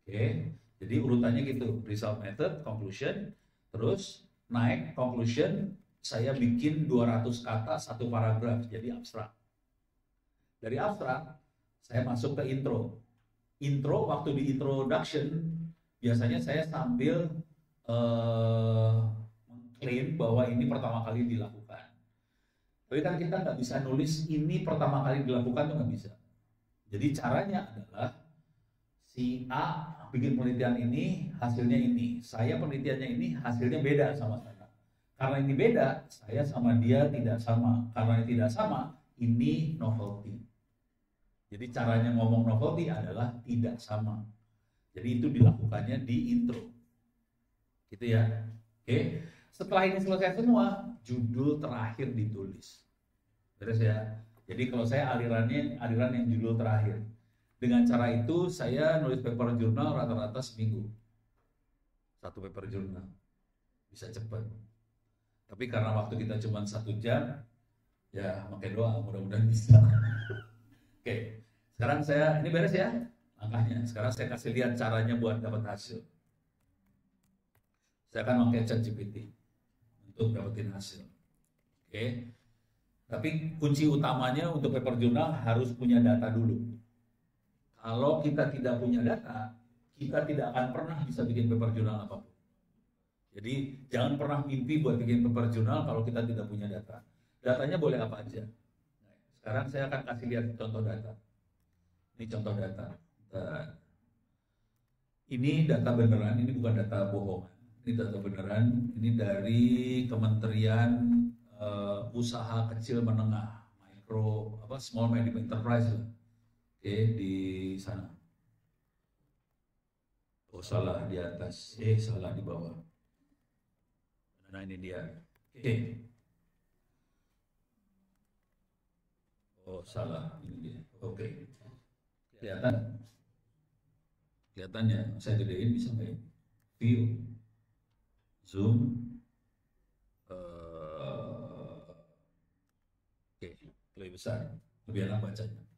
Oke. Jadi urutannya gitu, result, method, conclusion, terus naik conclusion, saya bikin 200 kata satu paragraf, jadi abstrak. Dari abstrak, saya masuk ke intro. Intro, waktu di introduction, biasanya saya sambil mengklaim bahwa ini pertama kali dilakukan. Tapi kan kita nggak bisa nulis ini pertama kali dilakukan, tuh nggak bisa. Jadi caranya adalah si si A bikin penelitian ini, hasilnya ini. Saya penelitiannya ini, hasilnya beda sama saya. Karena ini beda, saya sama dia tidak sama. Karena ini tidak sama, ini novelty. Jadi caranya ngomong novelty adalah tidak sama. Jadi itu dilakukannya di intro. Gitu ya. Oke. Setelah ini selesai semua, judul terakhir ditulis. Beres ya. Jadi kalau saya aliran yang judul terakhir. Dengan cara itu saya nulis paper jurnal rata-rata seminggu. Satu paper jurnal. Bisa cepat. Tapi karena waktu kita cuma 1 jam, ya pakai doa, mudah-mudahan bisa. Oke. Sekarang ini beres ya langkahnya. Sekarang saya kasih lihat caranya buat dapat hasil. Saya akan pakai ChatGPT untuk dapetin hasil. Oke. Tapi kunci utamanya untuk paper jurnal harus punya data dulu. Kalau kita tidak punya data, kita tidak akan pernah bisa bikin paper jurnal apapun. Jadi jangan pernah mimpi buat bikin paper jurnal kalau kita tidak punya data. Datanya boleh apa aja. Sekarang saya akan kasih lihat contoh data. Ini contoh data. Ini data beneran, ini bukan data bohongan. Ini data beneran, ini dari Kementerian Usaha Kecil Menengah, Small Medium Enterprise lah. Oke, di sana. Oh, salah di atas. Salah di bawah. Nah, ini dia. Oke. Oh, salah. Ini dia. Oke. Kelihatan? Kelihatannya. Saya gedein bisa nggak ya? View. Zoom. Oke, lebih besar. Lebih enak bacanya.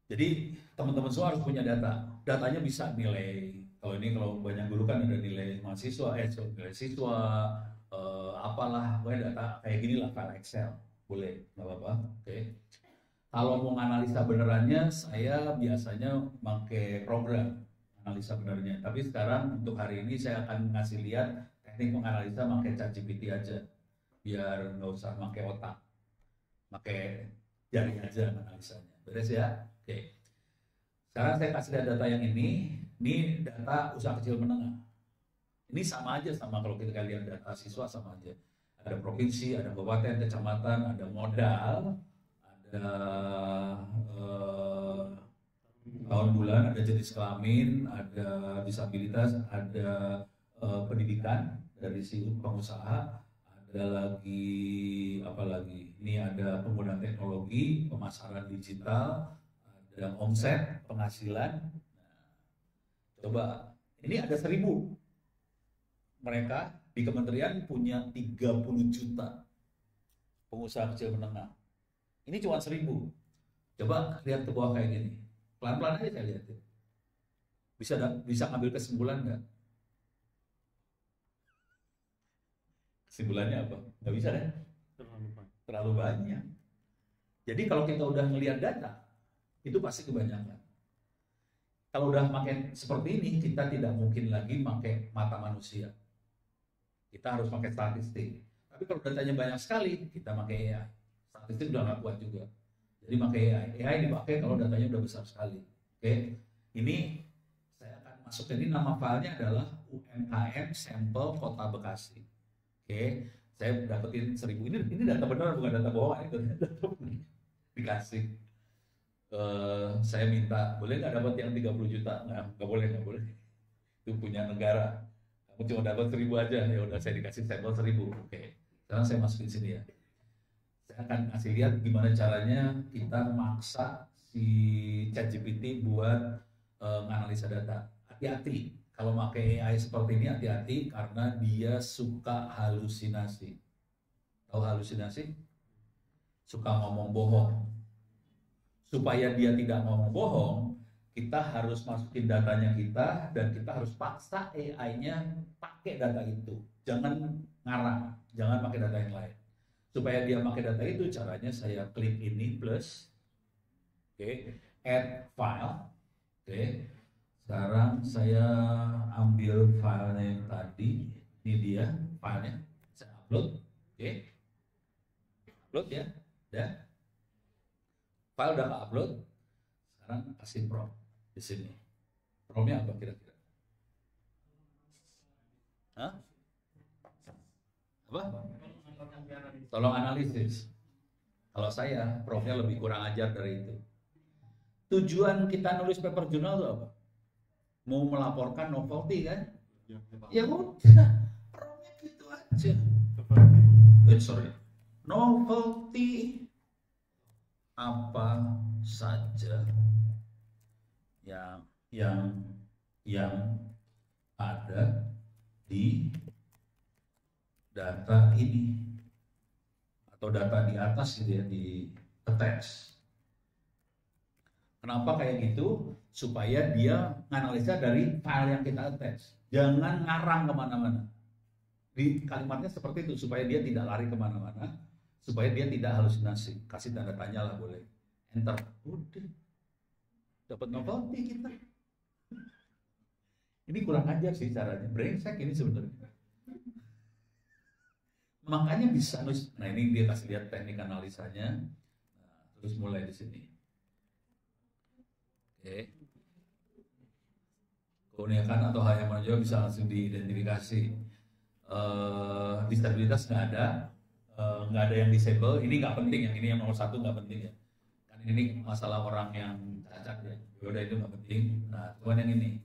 Jadi teman-teman semua harus punya data. Datanya bisa nilai. Kalau banyak guru kan ada nilai mahasiswa, nilai siswa, apalah, pokoknya data kayak gini lah, file Excel, boleh, nggak apa-apa. Oke. Kalau mau analisa benerannya, saya biasanya pakai program analisa benernya. Tapi sekarang untuk hari ini saya akan ngasih lihat teknik menganalisa pakai ChatGPT aja, biar nggak usah pakai otak, pakai jari aja analisanya. Beres ya? Oke. Sekarang saya kasih lihat data yang ini data usaha kecil menengah. Ini sama aja sama kalau kita lihat data siswa sama aja. Ada provinsi, ada kabupaten, kecamatan, ada modal, ada tahun bulan, ada jenis kelamin, ada disabilitas, ada pendidikan dari si pengusaha, ada lagi apa lagi? Ini ada penggunaan teknologi, pemasaran digital, ada omset, penghasilan. Coba, ini ada 1.000. Mereka di kementerian punya 30 juta pengusaha kecil menengah. Ini cuma 1.000. Coba lihat ke bawah kayak gini. Pelan-pelan aja saya lihat. Bisa ngambil kesimpulan nggak? Kesimpulannya apa? Nggak bisa kan? Terlalu banyak. Jadi kalau kita udah ngelihat data, itu pasti kebanyakan. Kalau udah pakai seperti ini, kita tidak mungkin lagi pakai mata manusia. Kita harus pakai statistik. Tapi kalau datanya banyak sekali, kita pakai AI. Statistik udah nggak kuat juga. Jadi pakai AI. AI dipakai kalau datanya udah besar sekali. Oke. Ini saya akan masukin, ini nama filenya adalah UMKM sampel Kota Bekasi. Oke. Saya dapetin 1.000. Ini data benar, bukan data bohong. Itu data dikasih. Saya minta, boleh nggak dapat yang 30 juta? Nggak boleh. Itu punya negara. Kamu cuma dapat 1.000 aja. Ya udah, saya dikasih sampel 1.000. Oke. Sekarang saya masukin sini ya. Saya akan kasih lihat gimana caranya kita maksa si ChatGPT buat menganalisa data. Hati-hati. Kalau pakai AI seperti ini, hati-hati karena dia suka halusinasi. Tahu halusinasi? Suka ngomong bohong. Supaya dia tidak ngomong bohong, kita harus masukin datanya kita dan kita harus paksa AI-nya pakai data itu. Jangan ngarang, jangan pakai data yang lain. Supaya dia pakai data itu, caranya saya klik ini plus, add file, Sekarang saya ambil filenya yang tadi, ini dia filenya, saya upload, upload ya, udah. File udah upload, sekarang kasih prompt di sini. Promnya apa kira-kira? Hah? Apa? Tolong analisis. Kalau saya, profnya lebih kurang ajar dari itu. Tujuan kita nulis paper jurnal itu apa? Mau melaporkan novelty kan? Ya udah, profnya gitu aja. Sorry. Novelty apa saja yang ada di data ini atau data di atas gitu ya, di teks. Kenapa kayak gitu? Supaya dia menganalisa dari file yang kita attach. Jangan ngarang kemana-mana. Di kalimatnya seperti itu, supaya dia tidak lari kemana-mana, supaya dia tidak halusinasi. Kasih tanda tanya lah boleh. Enter. Udah. Dapat novelty kita. Ini kurang ajar sih caranya. Brengsek ini sebenarnya. Makanya bisa nulis. Nah ini dia kasih lihat teknik analisanya. Nah, terus mulai di sini. Oke. Keunikan atau hal yang menonjol bisa langsung diidentifikasi. Disabilitas nggak ada yang disable. Ini nggak penting, yang ini yang nomor 1 nggak penting ya. Kan ini masalah orang yang cacat ya. Yaudah itu nggak penting. Nah, cuman yang ini.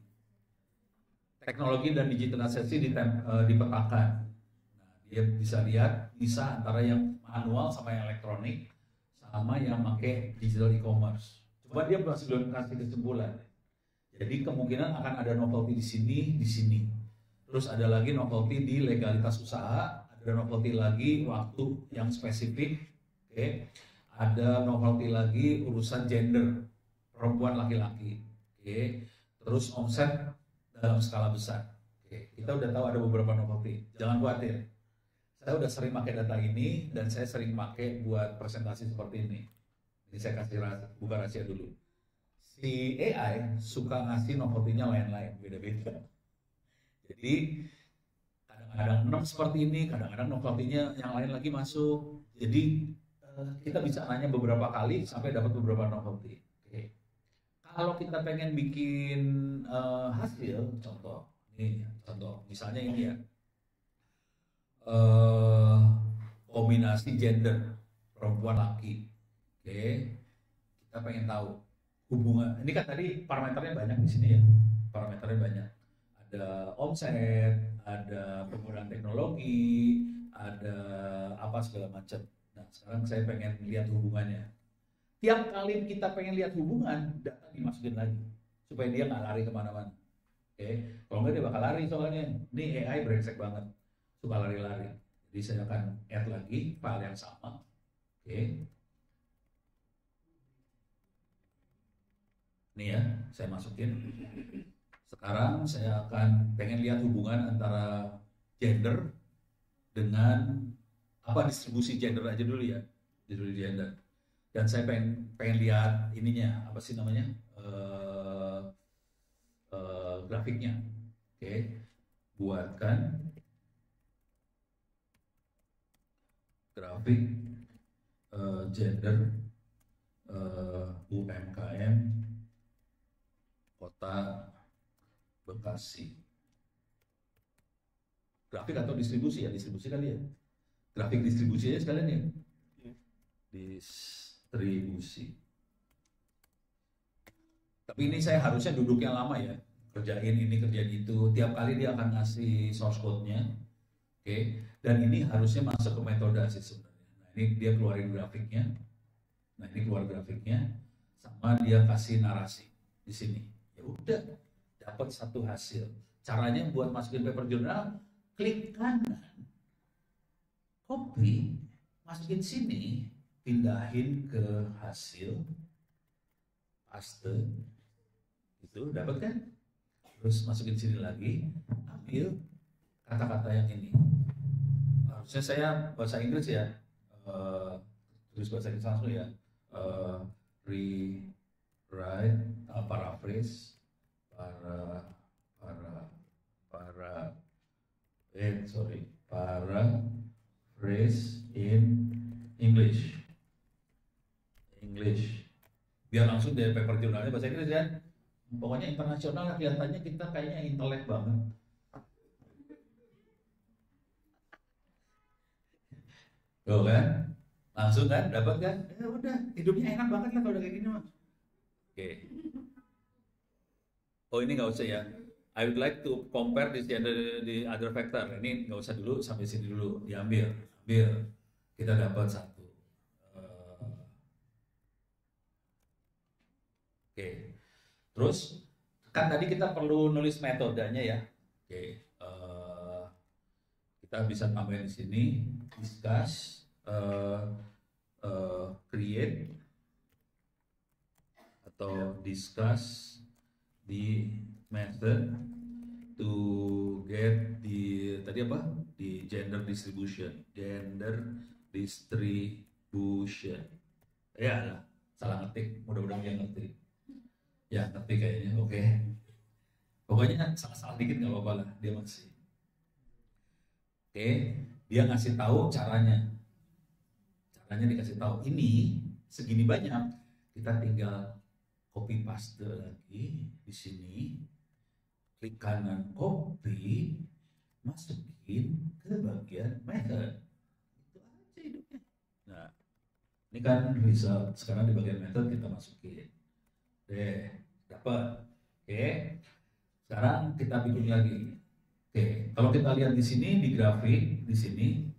Teknologi dan digitalisasi dipetakan. Nah, dia bisa lihat bisa antara yang manual sama yang elektronik sama yang pakai digital e-commerce. Coba dia masih belum kasih kesimpulan. Jadi kemungkinan akan ada novelty di sini. Terus ada lagi novelty di legalitas usaha, ada novelty lagi waktu yang spesifik, oke. Ada novelty lagi urusan gender, perempuan laki-laki, oke. Terus omset dalam skala besar. Oke. Kita udah tahu ada beberapa novelty. Jangan khawatir. Saya udah sering pakai data ini dan saya sering pakai buat presentasi seperti ini. Ini saya kasih buka rahasia dulu. Si AI suka ngasih novelty-nya lain-lain, beda-beda. Jadi kadang-kadang 6 seperti ini, kadang-kadang novelty-nya yang lain lagi masuk. Jadi kita bisa nanya beberapa kali sampai dapat beberapa novelty. Oke. Kalau kita pengen bikin hasil, contoh, misalnya ini ya, kombinasi gender perempuan laki. Oke, kita pengen tahu hubungan. Ini kan tadi parameternya banyak di sini ya, parameternya banyak. Ada omset, ada penggunaan teknologi, ada apa segala macam. Nah, sekarang saya pengen lihat hubungannya. Tiap kali kita pengen lihat hubungan, data dimasukin lagi supaya dia nggak lari kemana-mana. Oke, kalau nggak dia bakal lari soalnya. Ini AI brengsek banget, suka lari-lari. Jadi saya akan add lagi file yang sama. Oke. Nih ya, saya masukin. Sekarang saya akan pengen lihat hubungan antara gender dengan apa, distribusi gender aja dulu ya, distribusi gender. Dan saya pengen lihat ininya, apa sih namanya, grafiknya. Oke, buatkan grafik gender UMKM Kota Bekasi. Grafik atau distribusi ya, distribusi kali ya. Grafik distribusi aja sekalian ya. Distribusi. Tapi ini saya harusnya duduk yang lama ya, kerjain ini, kerjain itu. Tiap kali dia akan ngasih source code-nya. Oke. Dan ini harusnya masuk ke metode sih sebenarnya. Nah, ini dia keluarin grafiknya. Nah, ini keluar grafiknya. Sama dia kasih narasi di sini. Ya udah, dapat satu hasil. Caranya buat masukin paper jurnal, klik kanan, copy, masukin sini, pindahin ke hasil, paste, itu dapat kan? Terus masukin sini lagi, ambil kata-kata yang ini. Harusnya saya bahasa Inggris ya, tulis bahasa Inggris langsung ya, rewrite, paraphrase, paraphrase in English. Biar langsung dari paper jurnalnya bahasa Inggris ya. Pokoknya internasional kelihatannya kita kayaknya intelek banget. Tuh kan, langsung kan, dapat kan? Ya udah, hidupnya enak banget lah kalau udah kayak gini mah. Oke. Oh ini nggak usah ya. I would like to compare this the other factor. Ini nggak usah dulu, sampai sini dulu. Diambil, ambil. Kita dapat satu. Oke. Terus kan tadi kita perlu nulis metodenya ya. Oke. Kita bisa tambahin di sini discuss, create atau discuss the method to get the tadi apa? Di gender distribution. Ya lah, salah ngetik. Mudah-mudahan dia ngerti. Ya ngerti kayaknya. Oke. Pokoknya salah-salah dikit nggak apa-apa lah. Dia masih. Oke. Dia ngasih tahu caranya. Caranya dikasih tahu. Ini segini banyak. Kita tinggal copy paste lagi di sini, klik kanan copy, masukin ke bagian method. Itu aja hidupnya. Nah, ini kan result. Sekarang di bagian method kita masukin. Dapat. Oke. Sekarang kita bikin lagi. Oke. Kalau kita lihat di sini di grafik di sini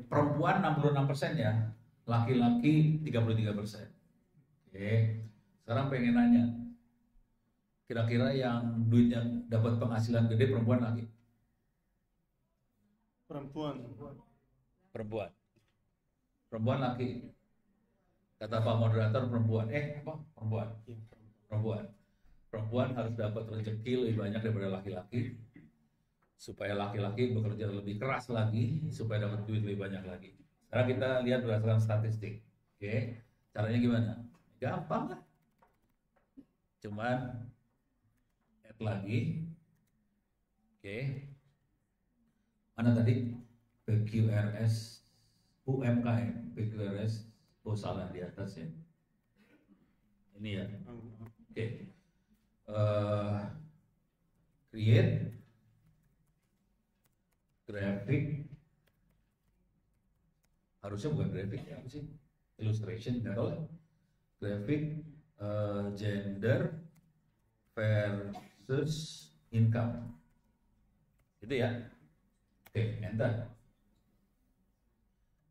perempuan 66% ya, laki-laki 33%. Oke, sekarang pengen nanya, kira-kira yang duitnya dapat penghasilan gede perempuan lagi? Perempuan laki. Kata Pak Moderator perempuan. Perempuan harus dapat rezeki lebih banyak daripada laki-laki, supaya laki-laki bekerja lebih keras lagi, supaya dapat duit lebih banyak lagi. Sekarang kita lihat berdasarkan statistik. Oke, caranya gimana? Gampang lah. Cuman add lagi. Oke. Mana tadi? PQRS UMKM. PQRS. Oh salah di atas ya. Ini ya. Oke. Create graphic. Harusnya bukan graphic ya, apa sih? Illustration, nggak tahu lah. Graphic gender versus income. Gitu ya. Oke, enter.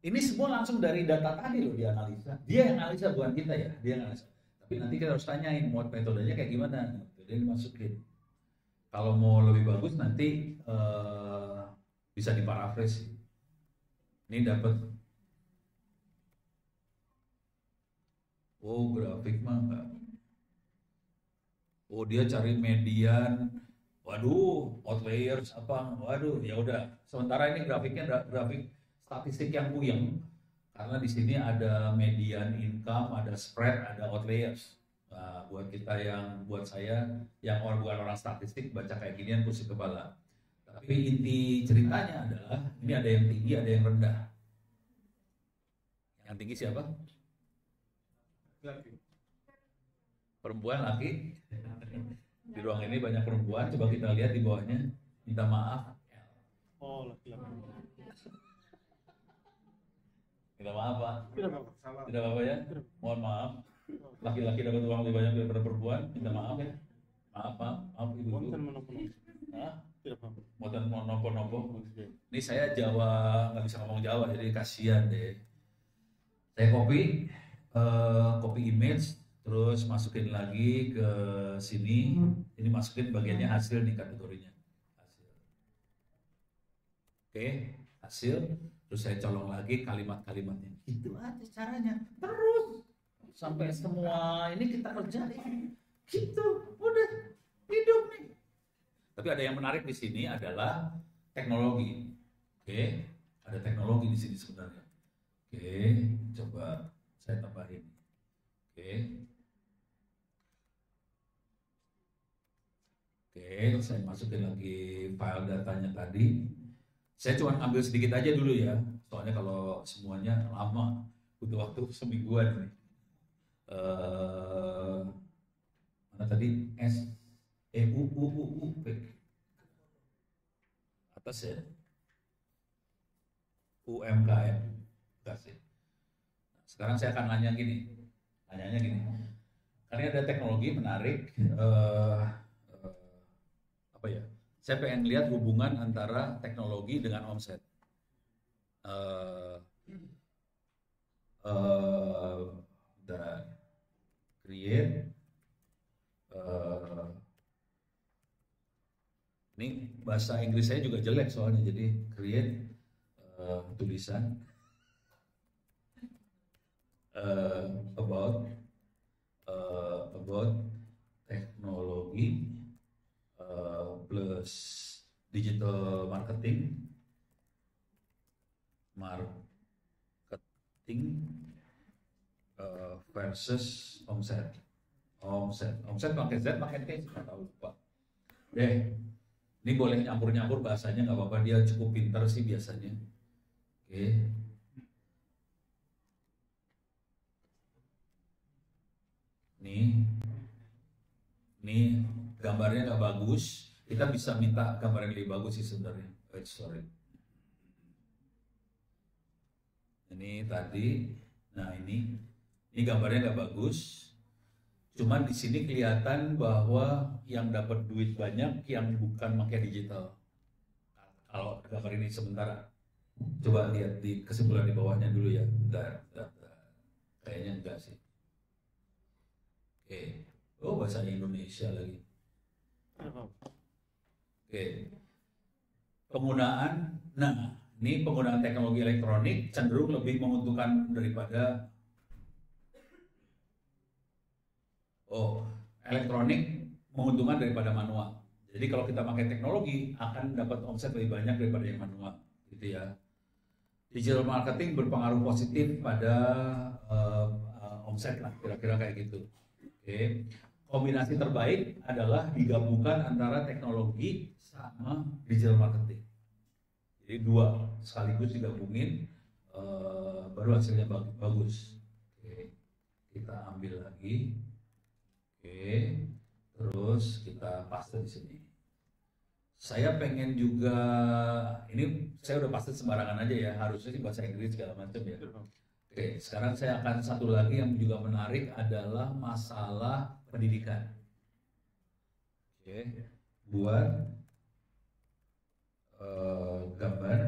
Ini semua langsung dari data tadi loh dianalisa. Dia yang analisa bukan kita ya, dia yang analisa. Tapi nanti kita harus tanyain mau metodenya kayak gimana. Dia dimasukin. Kalau mau lebih bagus nanti bisa diparaphrase. Ini dapat. Oh grafik mah enggak. Oh dia cari median. Waduh, outliers apa? Waduh, ya udah. Sementara ini grafiknya grafik statistik yang puyeng. Karena di sini ada median income, ada spread, ada outliers. Nah, buat saya yang bukan orang statistik baca kayak ginian pusing kepala. Tapi inti ceritanya adalah ini ada yang tinggi, ada yang rendah. Yang tinggi siapa? Laki. Perempuan, laki. Di ruang ini banyak perempuan. Coba kita lihat di bawahnya. Minta maaf. Oh, laki-laki. Minta maaf Pak. Tidak apa-apa. Tidak apa-apa ya. Mohon maaf. Laki-laki dapat uang lebih banyak daripada perempuan. Minta maaf ya. Maaf ibu. Tidak apa-apa. Moten nopo-nopo. Ini saya Jawa, nggak bisa ngomong Jawa, jadi kasihan deh. Saya copy image, terus masukin lagi ke sini. Ini masukin bagiannya hasil nih kategorinya. Hasil. Oke, hasil. Terus saya colong lagi kalimat-kalimatnya. Itu aja caranya. Terus sampai semua ini kita kerjain. Gitu, udah hidup nih. Tapi ada yang menarik di sini adalah teknologi. Oke, ada teknologi di sini sebenarnya. Oke, coba saya tambahin. Oke, saya masukin lagi file datanya tadi. Saya cuma ambil sedikit aja dulu ya, soalnya kalau semuanya lama, butuh waktu semingguan nih. Mana tadi? S E U P. Atas ya. UMKM. Enggak sih. Sekarang saya akan nanya gini. Nanyanya gini. Karena ada teknologi menarik. Apa ya? Saya pengen lihat hubungan antara teknologi dengan omset. Dan create. Ini bahasa Inggris saya juga jelek soalnya, jadi create tulisan about teknologi plus digital marketing versus omset pakai Z pakai T nggak tahu lupa deh. Ini boleh nyampur bahasanya nggak apa-apa, dia cukup pintar sih biasanya. Oke. Nih gambarnya nggak bagus. Kita bisa minta gambar yang lebih bagus sih sebenarnya. Sorry. Ini tadi. Nah ini gambarnya nggak bagus. Cuman di sini kelihatan bahwa yang dapat duit banyak yang bukan pakai digital. Kalau gambar ini sementara, coba lihat di kesimpulan di bawahnya dulu ya. Bentar. Kayaknya enggak sih. Oke. Oh, bahasa Indonesia lagi. Oke. Ini penggunaan teknologi elektronik cenderung lebih menguntungkan daripada elektronik menguntungkan daripada manual. Jadi kalau kita pakai teknologi akan dapat omset lebih banyak daripada yang manual, gitu ya. Digital marketing berpengaruh positif pada omset lah, kira-kira kayak gitu. Oke. Kombinasi terbaik adalah digabungkan antara teknologi sama digital marketing. Jadi dua sekaligus digabungin, baru hasilnya bagus. Oke. Kita ambil lagi. Oke, terus kita paste di sini. Saya pengen juga, ini saya udah paste sembarangan aja ya, harusnya sih bahasa Inggris segala macam ya. Oke, sekarang saya akan satu lagi yang juga menarik adalah masalah pendidikan. Oke, buat gambar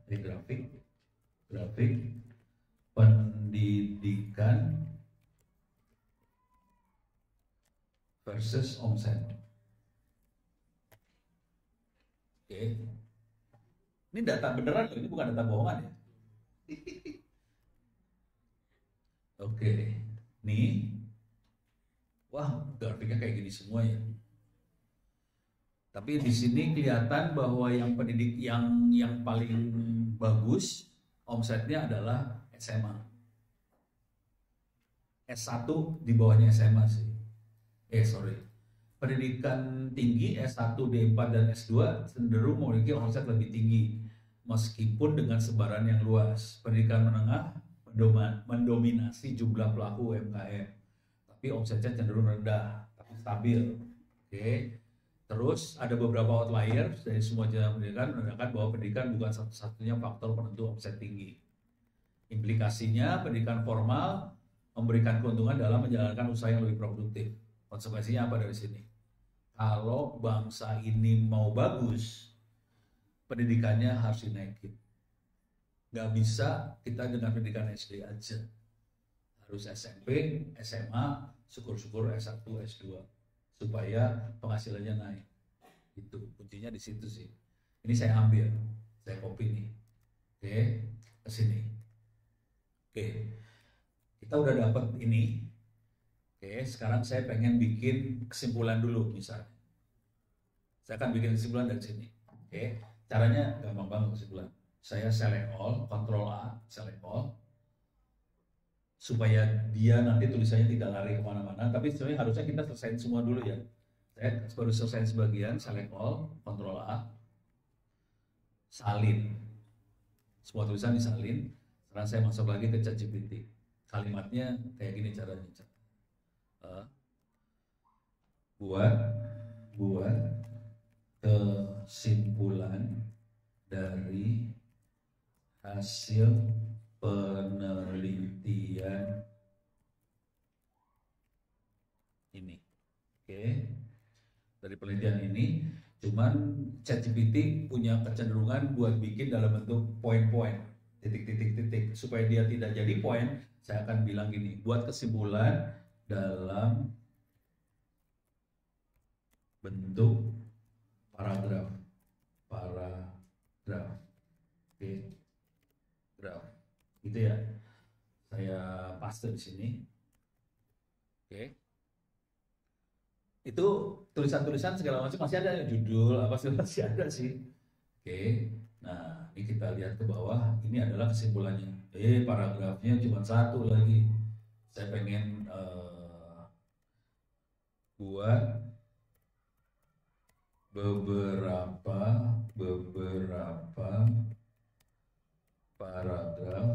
di grafik pendidikan versus omset. Oke. Ini data beneran loh, ini bukan data bohongan ya. Oke. Nih. Wah, grafiknya kayak gini semua ya. Tapi di sini kelihatan bahwa yang yang paling bagus omsetnya adalah SMA. S1 di bawahnya SMA sih. Pendidikan tinggi S1, D4, dan S2 cenderung memiliki omset lebih tinggi meskipun dengan sebaran yang luas. Pendidikan menengah mendominasi jumlah pelaku UMKM, tapi omsetnya cenderung rendah tapi stabil. Oke. Terus ada beberapa outlier dari semua jenjang pendidikan menandakan bahwa pendidikan bukan satu-satunya faktor penentu omset tinggi. Implikasinya pendidikan formal memberikan keuntungan dalam menjalankan usaha yang lebih produktif. Konsekuensinya apa dari sini? Kalau bangsa ini mau bagus, pendidikannya harus dinaikin. Gak bisa kita dengan pendidikan SD aja. Harus SMP, SMA, syukur-syukur S1, S2. Supaya penghasilannya naik. Itu kuncinya di situ sih. Ini saya ambil, saya copy nih. Oke, ke sini. Oke, kita udah dapat ini. Oke, sekarang saya pengen bikin kesimpulan dulu misalnya. Saya akan bikin kesimpulan dari sini. Oke, caranya gampang banget kesimpulan. Saya select all, Ctrl A, select all. Supaya dia nanti tulisannya tidak lari kemana-mana. Tapi sebenarnya harusnya kita selesaiin semua dulu ya. Saya baru selesaiin sebagian, select all, Ctrl A. Salin. Semua tulisan disalin. Sekarang saya masuk lagi ke ChatGPT. Kalimatnya kayak gini caranya. buat buat kesimpulan dari hasil penelitian ini. Oke. Dari penelitian ini, cuman ChatGPT punya kecenderungan buat bikin dalam bentuk poin-poin, titik-titik-titik, supaya dia tidak jadi poin. Saya akan bilang gini, buat kesimpulan dalam bentuk paragraf. Oke. Graf. Gitu ya. Saya paste di sini. Oke. Itu tulisan-tulisan segala macam masih ada, judul apa sih masih ada sih. Oke. Nah, ini kita lihat ke bawah. Ini adalah kesimpulannya. Paragrafnya cuma satu lagi. Saya pengen buat beberapa paragraf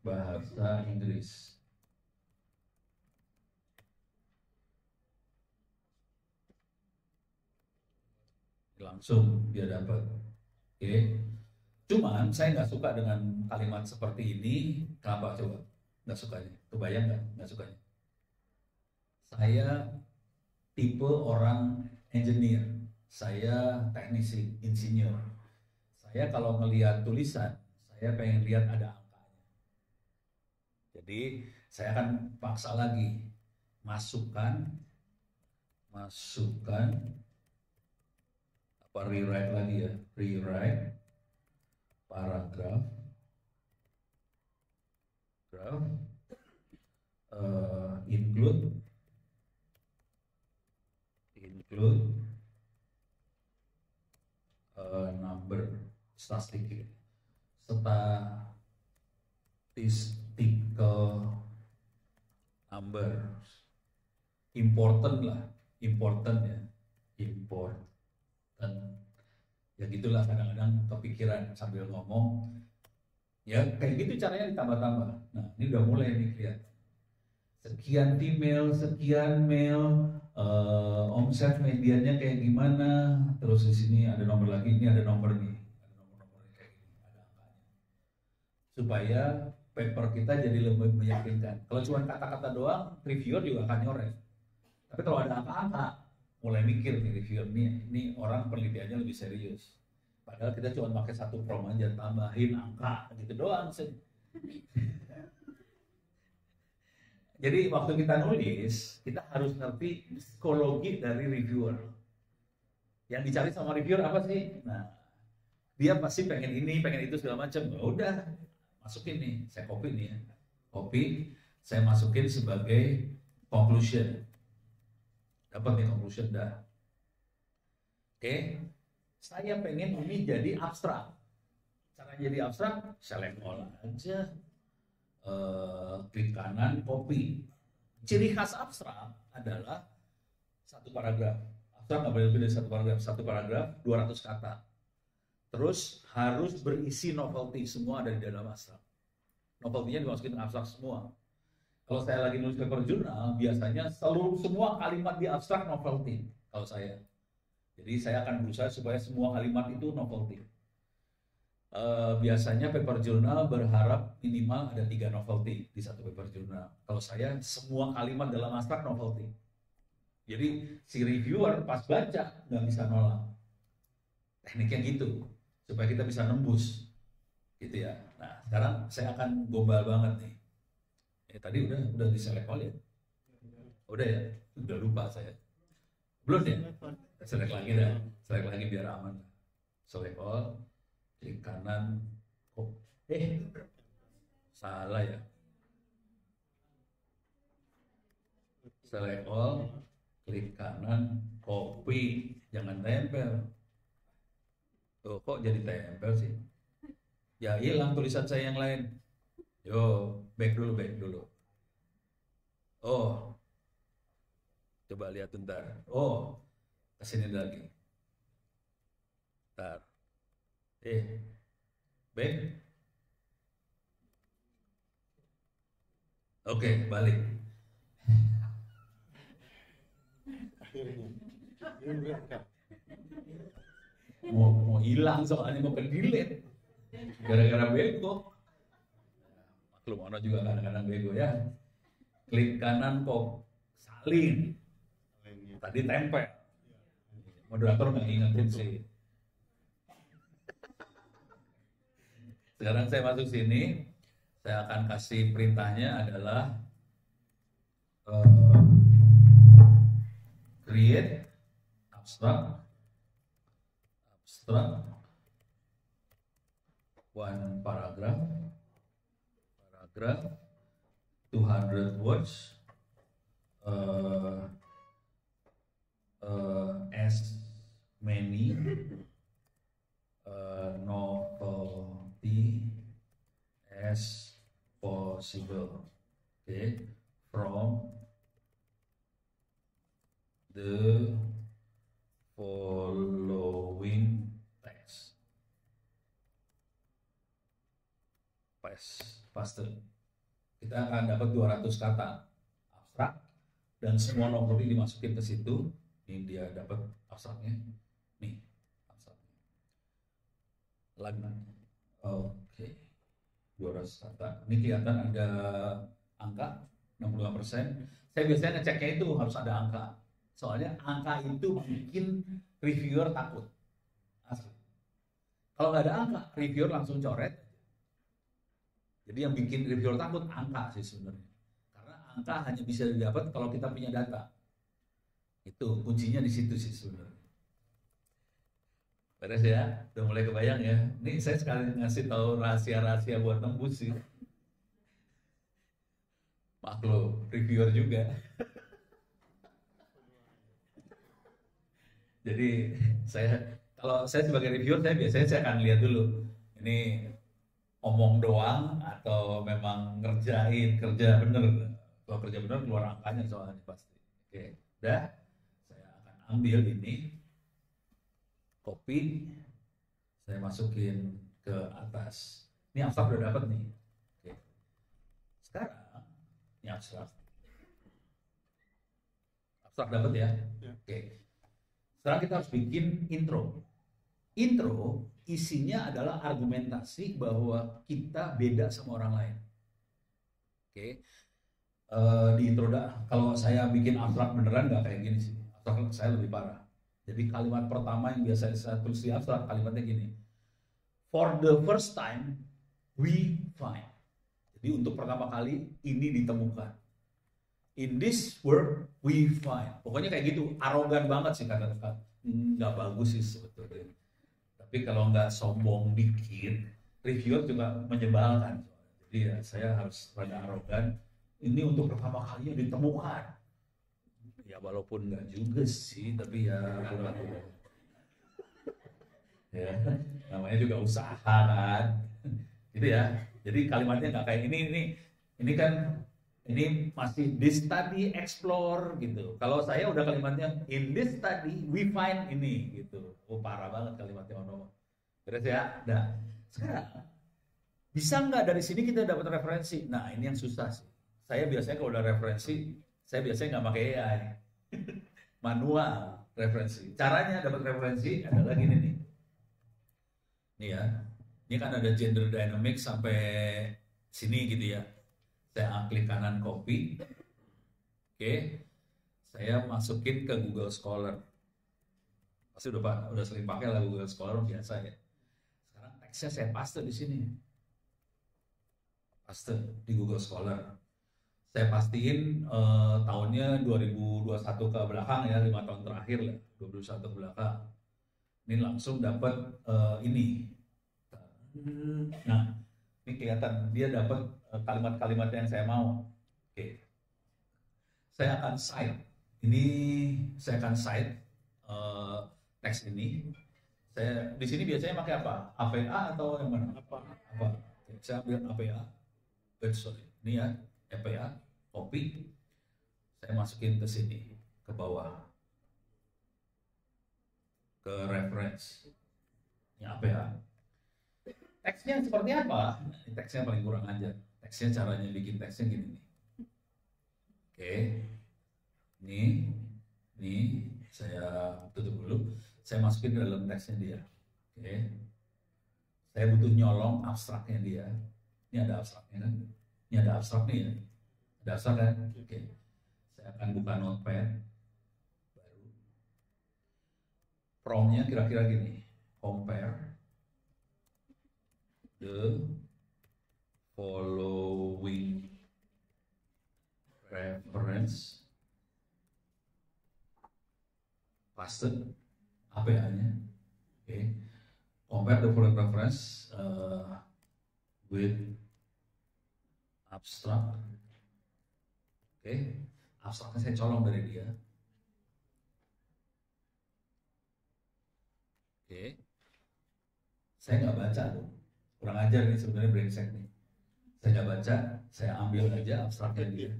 bahasa Inggris. Langsung dia dapat. Oke. Cuman saya nggak suka dengan kalimat seperti ini. Kenapa coba? Nggak sukanya. Kebayang nggak sukanya? Saya tipe orang engineer. Saya teknisi, insinyur. Saya kalau ngelihat tulisan, saya pengen lihat ada angkanya. Jadi saya akan paksa lagi. Masukkan apa, rewrite lagi ya. Rewrite paragraf include number statistical numbers, important ya, important ya gitulah. Kadang-kadang kepikiran sambil ngomong ya kayak gitu, caranya ditambah-tambah. Nah, ini udah mulai nih kelihatan. Sekian female, sekian male, omset mediannya kayak gimana. Terus di sini ada nomor lagi, ini ada nomor nih, ada nomor-nomor kayak gini, ada angkanya. Supaya paper kita jadi lebih meyakinkan. Kalau cuma kata-kata doang, reviewer juga akan nyoret. Tapi kalau ada angka-angka, mulai mikir nih reviewer ini orang penelitiannya lebih serius. Padahal kita cuma pakai satu prompt aja, tambahin angka gitu doang sih. Jadi waktu kita nulis, kita harus ngerti psikologi dari reviewer. Yang dicari sama reviewer apa sih? Nah, dia pasti pengen ini, pengen itu segala macam. Ya udah, masukin nih, saya copy nih ya. Copy, saya masukin sebagai conclusion. Dapat nih conclusion dah. Oke, saya pengen ini jadi abstrak. Cara jadi abstrak, select all aja. Klik kanan, copy. Ciri khas abstrak adalah satu paragraf. Abstrak nggak boleh lebih dari satu paragraf. Satu paragraf 200 kata. Terus harus berisi novelty, semua ada di dalam abstrak. Novelty-nya dimasukin ke abstrak semua. Kalau saya lagi nulis paper jurnal, biasanya semua kalimat di abstrak novelty. Kalau saya, jadi saya akan berusaha supaya semua kalimat itu novelty. Biasanya paper jurnal berharap minimal ada 3 novelty di satu paper jurnal. Kalau saya, semua kalimat dalam abstrak novelty. Jadi si reviewer pas baca nggak bisa nolak. Tekniknya gitu, supaya kita bisa nembus, gitu ya. Nah, sekarang saya akan gombal banget nih. Tadi udah di-select all ya? Udah ya? Udah lupa saya. Belum ya? Select lagi dah. Select lagi biar aman. Select all. Klik kanan. Salah ya. Select all. Klik kanan. Copy. Jangan tempel. Tuh, kok jadi tempel sih? Ya hilang tulisan saya yang lain. Yo, back dulu. Oh, coba lihat bentar. Oh, kesini lagi. Bentar. Back. Oke, balik. Akhirnya. Ini berangkat. Mau hilang soalnya mau ke delete gara-gara bego. Maklum ono juga kadang-kadang bego ya. Klik kanan kok salin. Lainnya. Tadi tempel. Moderator nggak ingetin sih. Sekarang saya masuk sini, saya akan kasih perintahnya adalah create abstract one paragraph 200 words as many novelty as possible. Okay, from the following text. Paste. Kita akan dapat 200 kata abstrak dan semua novelty dimasukin ke situ. Ini dia dapat abstraknya. Nih, abstraknya. Lagi. Oke. 200 kata. Ini kelihatan ada angka 65%. Saya biasanya ngeceknya itu harus ada angka. Soalnya angka itu bikin reviewer takut. Asli. Kalau nggak ada angka, reviewer langsung coret. Jadi yang bikin reviewer takut angka sih sebenarnya. Karena angka hanya bisa didapat kalau kita punya data. Itu kuncinya di situ sih sebenarnya. Beres ya, udah mulai kebayang ya. Ini saya sekali ngasih tahu rahasia-rahasia buat tembus sih. Maklum, reviewer juga. Jadi kalau saya sebagai reviewer, saya akan lihat dulu ini omong doang atau memang ngerjain kerja bener. Kalau kerja bener keluar angkanya soalnya pasti. Oke, udah. Saya akan ambil ini, copy, saya masukin ke atas. Ini abstrak udah dapat nih. Oke. Sekarang ini abstrak dapat ya. Oke. Sekarang kita harus bikin intro. Intro isinya adalah argumentasi bahwa kita beda sama orang lain. Oke. Di intro kalau saya bikin abstrak beneran nggak kayak gini sih. Abstrak saya lebih parah. Jadi kalimat pertama yang biasa saya tulis di abstrak, kalimatnya gini. For the first time, we find. Jadi untuk pertama kali ini ditemukan. In this world we find. Pokoknya kayak gitu, arogan banget sih kata-kata. Nggak bagus sih sebetulnya. Tapi kalau nggak sombong dikit, reviewer juga menyebalkan. Jadi ya saya harus rada arogan. Ini untuk pertama kalinya ditemukan. Ya walaupun nggak juga sih, tapi ya ya namanya juga usaha kan. Gitu ya. Jadi kalimatnya nggak kayak ini kan. Ini masih this study explore gitu. Kalau saya udah kalimatnya in this study we find ini gitu. Oh parah banget kalimatnya Ono. Beres ya. Nah sekarang bisa nggak dari sini kita dapat referensi? Nah ini yang susah sih. Saya biasanya kalau udah referensi, saya biasanya nggak pakai AI, manual referensi. Caranya dapat referensi adalah gini nih. Nih ya. Ini kan ada gender dynamics sampai sini gitu ya. Saya klik kanan copy. Oke. Saya masukin ke Google Scholar. Pasti udah sering pakai lah Google Scholar biasa ya. Sekarang teksnya saya paste di sini. Paste di Google Scholar. Saya pastiin tahunnya 2021 ke belakang ya, 5 tahun terakhir lah, 2021 ke belakang. Ini langsung dapat ini. Nah, ini kelihatan dia dapat kalimat-kalimat yang saya mau. Oke. Saya akan cite. Ini saya akan cite teks ini. Saya di sini biasanya pakai apa? APA atau yang mana? Apa? Oke, saya ambil APA. Sorry. Ini ya, APA, copy. Saya masukin ke sini, ke bawah. Ke reference. Ini APA. Teksnya seperti apa? Teksnya paling kurang aja. Teksnya caranya bikin teksnya gini nih. Oke, ini saya tutup dulu. Saya masukin ke dalam teksnya dia. Oke, saya butuh nyolong abstraknya dia. Ini ada abstraknya kan? Ini ada abstrak nih ya. Ada abstrak kan? Oke, saya akan buka notepad baru. Promnya kira-kira gini. Compare the following reference, paste APA-nya. Okay. Compare the following reference with abstract. Okay. Abstraknya saya colong dari dia. Okay. Saya nggak baca tuh, kurang ajar nih sebenarnya, brengsek nih. Saya nggak baca, saya ambil aja abstraknya dia.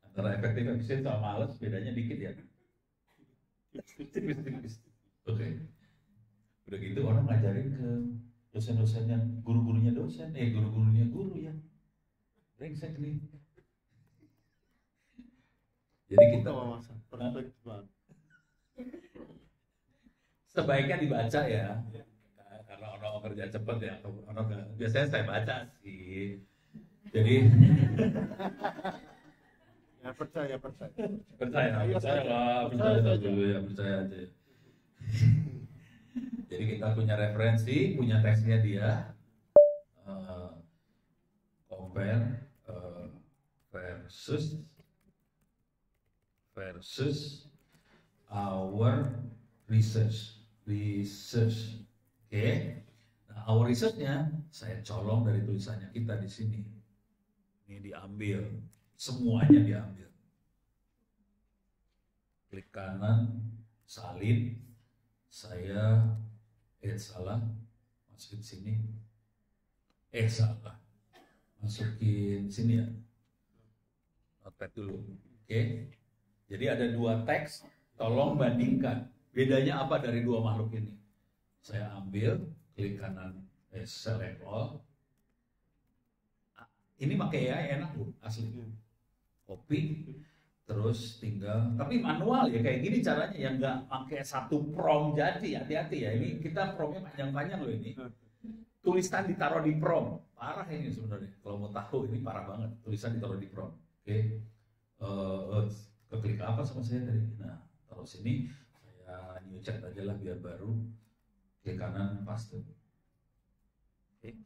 Antara efektif efisien sama males bedanya dikit ya. Oke. Udah gitu orang ngajarin ke dosen-dosennya, guru-gurunya dosen, guru-gurunya guru ya. Brengsek nih. Jadi kita sebaiknya dibaca ya, karena orang kerja cepat ya, biasanya saya baca sih. Jadi ya percaya dulu ya, percaya aja. Jadi kita punya referensi, punya teksnya dia, compare versus our research. Oke. Nah, our research-nya saya colong dari tulisannya kita di sini. Ini diambil, semuanya diambil. Klik kanan, salin. Saya salah, masukin sini. Salah, masukin sini ya. Notepad dulu. Oke. Jadi ada dua teks, tolong bandingkan. Bedanya apa dari dua makhluk ini? Saya ambil, klik kanan, select all. Ini pakai AI enak loh, asli. Copy, terus tinggal, tapi manual ya, kayak gini caranya ya, nggak pakai satu prompt jadi, hati-hati ya. Ini kita promptnya panjang-panjang loh ini. Tulisan ditaruh di prompt, parah ini sebenarnya. Kalau mau tahu ini parah banget, tulisan ditaruh di prompt. Oke. Keklik apa sama saya tadi? Nah, taruh sini, saya new chat aja lah biar baru. Klik kanan, paste. Oke.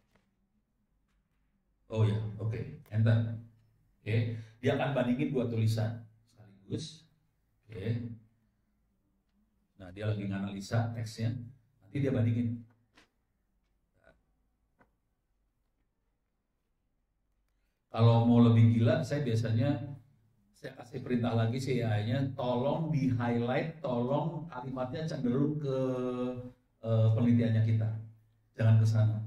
Oh ya, oke. Enter. Oke. Dia akan bandingin dua tulisan sekaligus. Oke. Nah, dia lagi nganalisa teksnya. Nanti dia bandingin. Kalau mau lebih gila, saya biasanya kasih perintah lagi si AI-nya, tolong di highlight, tolong kalimatnya cenderung ke penelitiannya kita, jangan ke sana,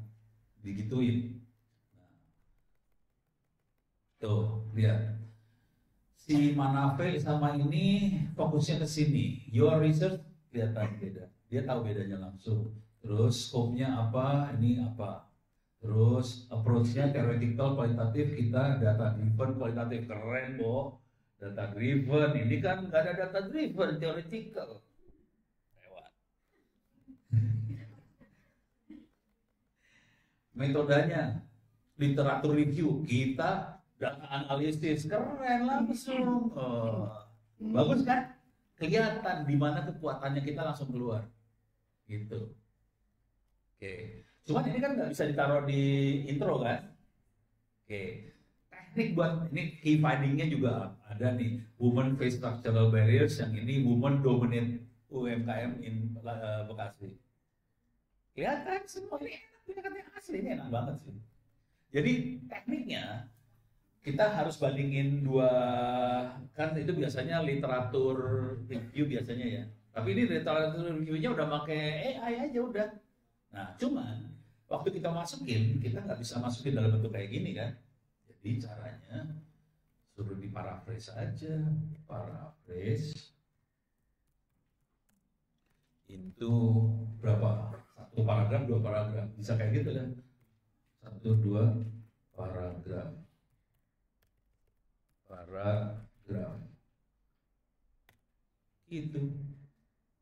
digituin. Nah, tuh lihat, si Manavel sama ini fokusnya ke sini. Your research kelihatan beda, dia tahu bedanya langsung. Terus scope-nya apa, ini apa. Terus approach-nya theoretical, kualitatif, kita data driven, kualitatif. Keren, Bo. Data driven, ini kan nggak ada data driven, theoretical. Lewat. Metodenya, literatur review, kita data analisis, keren langsung. Bagus kan? Kelihatan di mana kekuatannya kita langsung keluar. Gitu. Oke. Cuman ini kan nggak bisa ditaruh di intro kan? Oke. Teknik buat ini key finding-nya juga ada nih. Women face structural barriers, yang ini women dominate UMKM in Bekasi. Kelihatan semua ini enak, kelihatan asli, ini enak banget sih. Jadi tekniknya kita harus bandingin dua, kan itu biasanya literatur review biasanya ya. Tapi ini literatur review-nya udah pakai AI aja udah. Nah, cuman waktu kita masukin, kita nggak bisa masukin dalam bentuk kayak gini kan. Jadi caranya suruh di paraphrase aja, paraphrase into berapa? Satu paragraf, dua paragraf, bisa kayak gitu kan? 1, 2 paragraf. Paragraf. Gitu.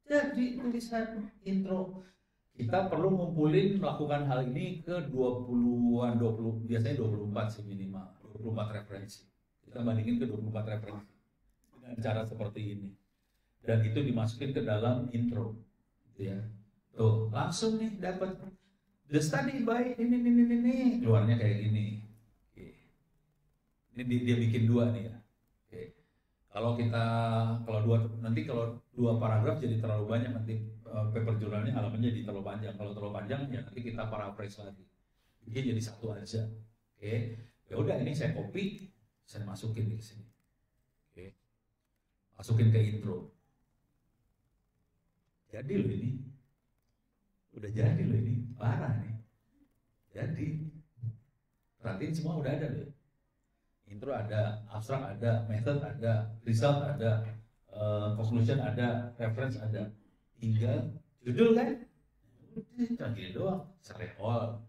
Jadi tulisan intro. Kita perlu ngumpulin melakukan hal ini ke 20-an, 20, biasanya 24 sih minimal, 24 referensi. Kita bandingin ke 24 referensi dengan cara seperti ini. Dan itu dimasukin ke dalam intro. Gitu ya. Tuh, langsung nih dapat the study by ini. Keluarnya kayak gini. Oke. Ini dia bikin dua nih ya. Oke. Kalau dua paragraf jadi terlalu banyak nanti paper jurnalnya halamannya jadi terlalu panjang. Kalau terlalu panjang ya nanti kita paraphrase lagi. Bikin jadi satu aja. Oke. Ya udah ini saya copy, saya masukin di sini. Oke. Masukin ke intro. Jadi loh ini. Udah jadi loh ini. Parah nih. Jadi perhatiin semua udah ada loh. Intro ada, abstrak ada, method ada, result ada, conclusion ada, reference ada. Tinggal judul kan? Udah gini doang. Select all.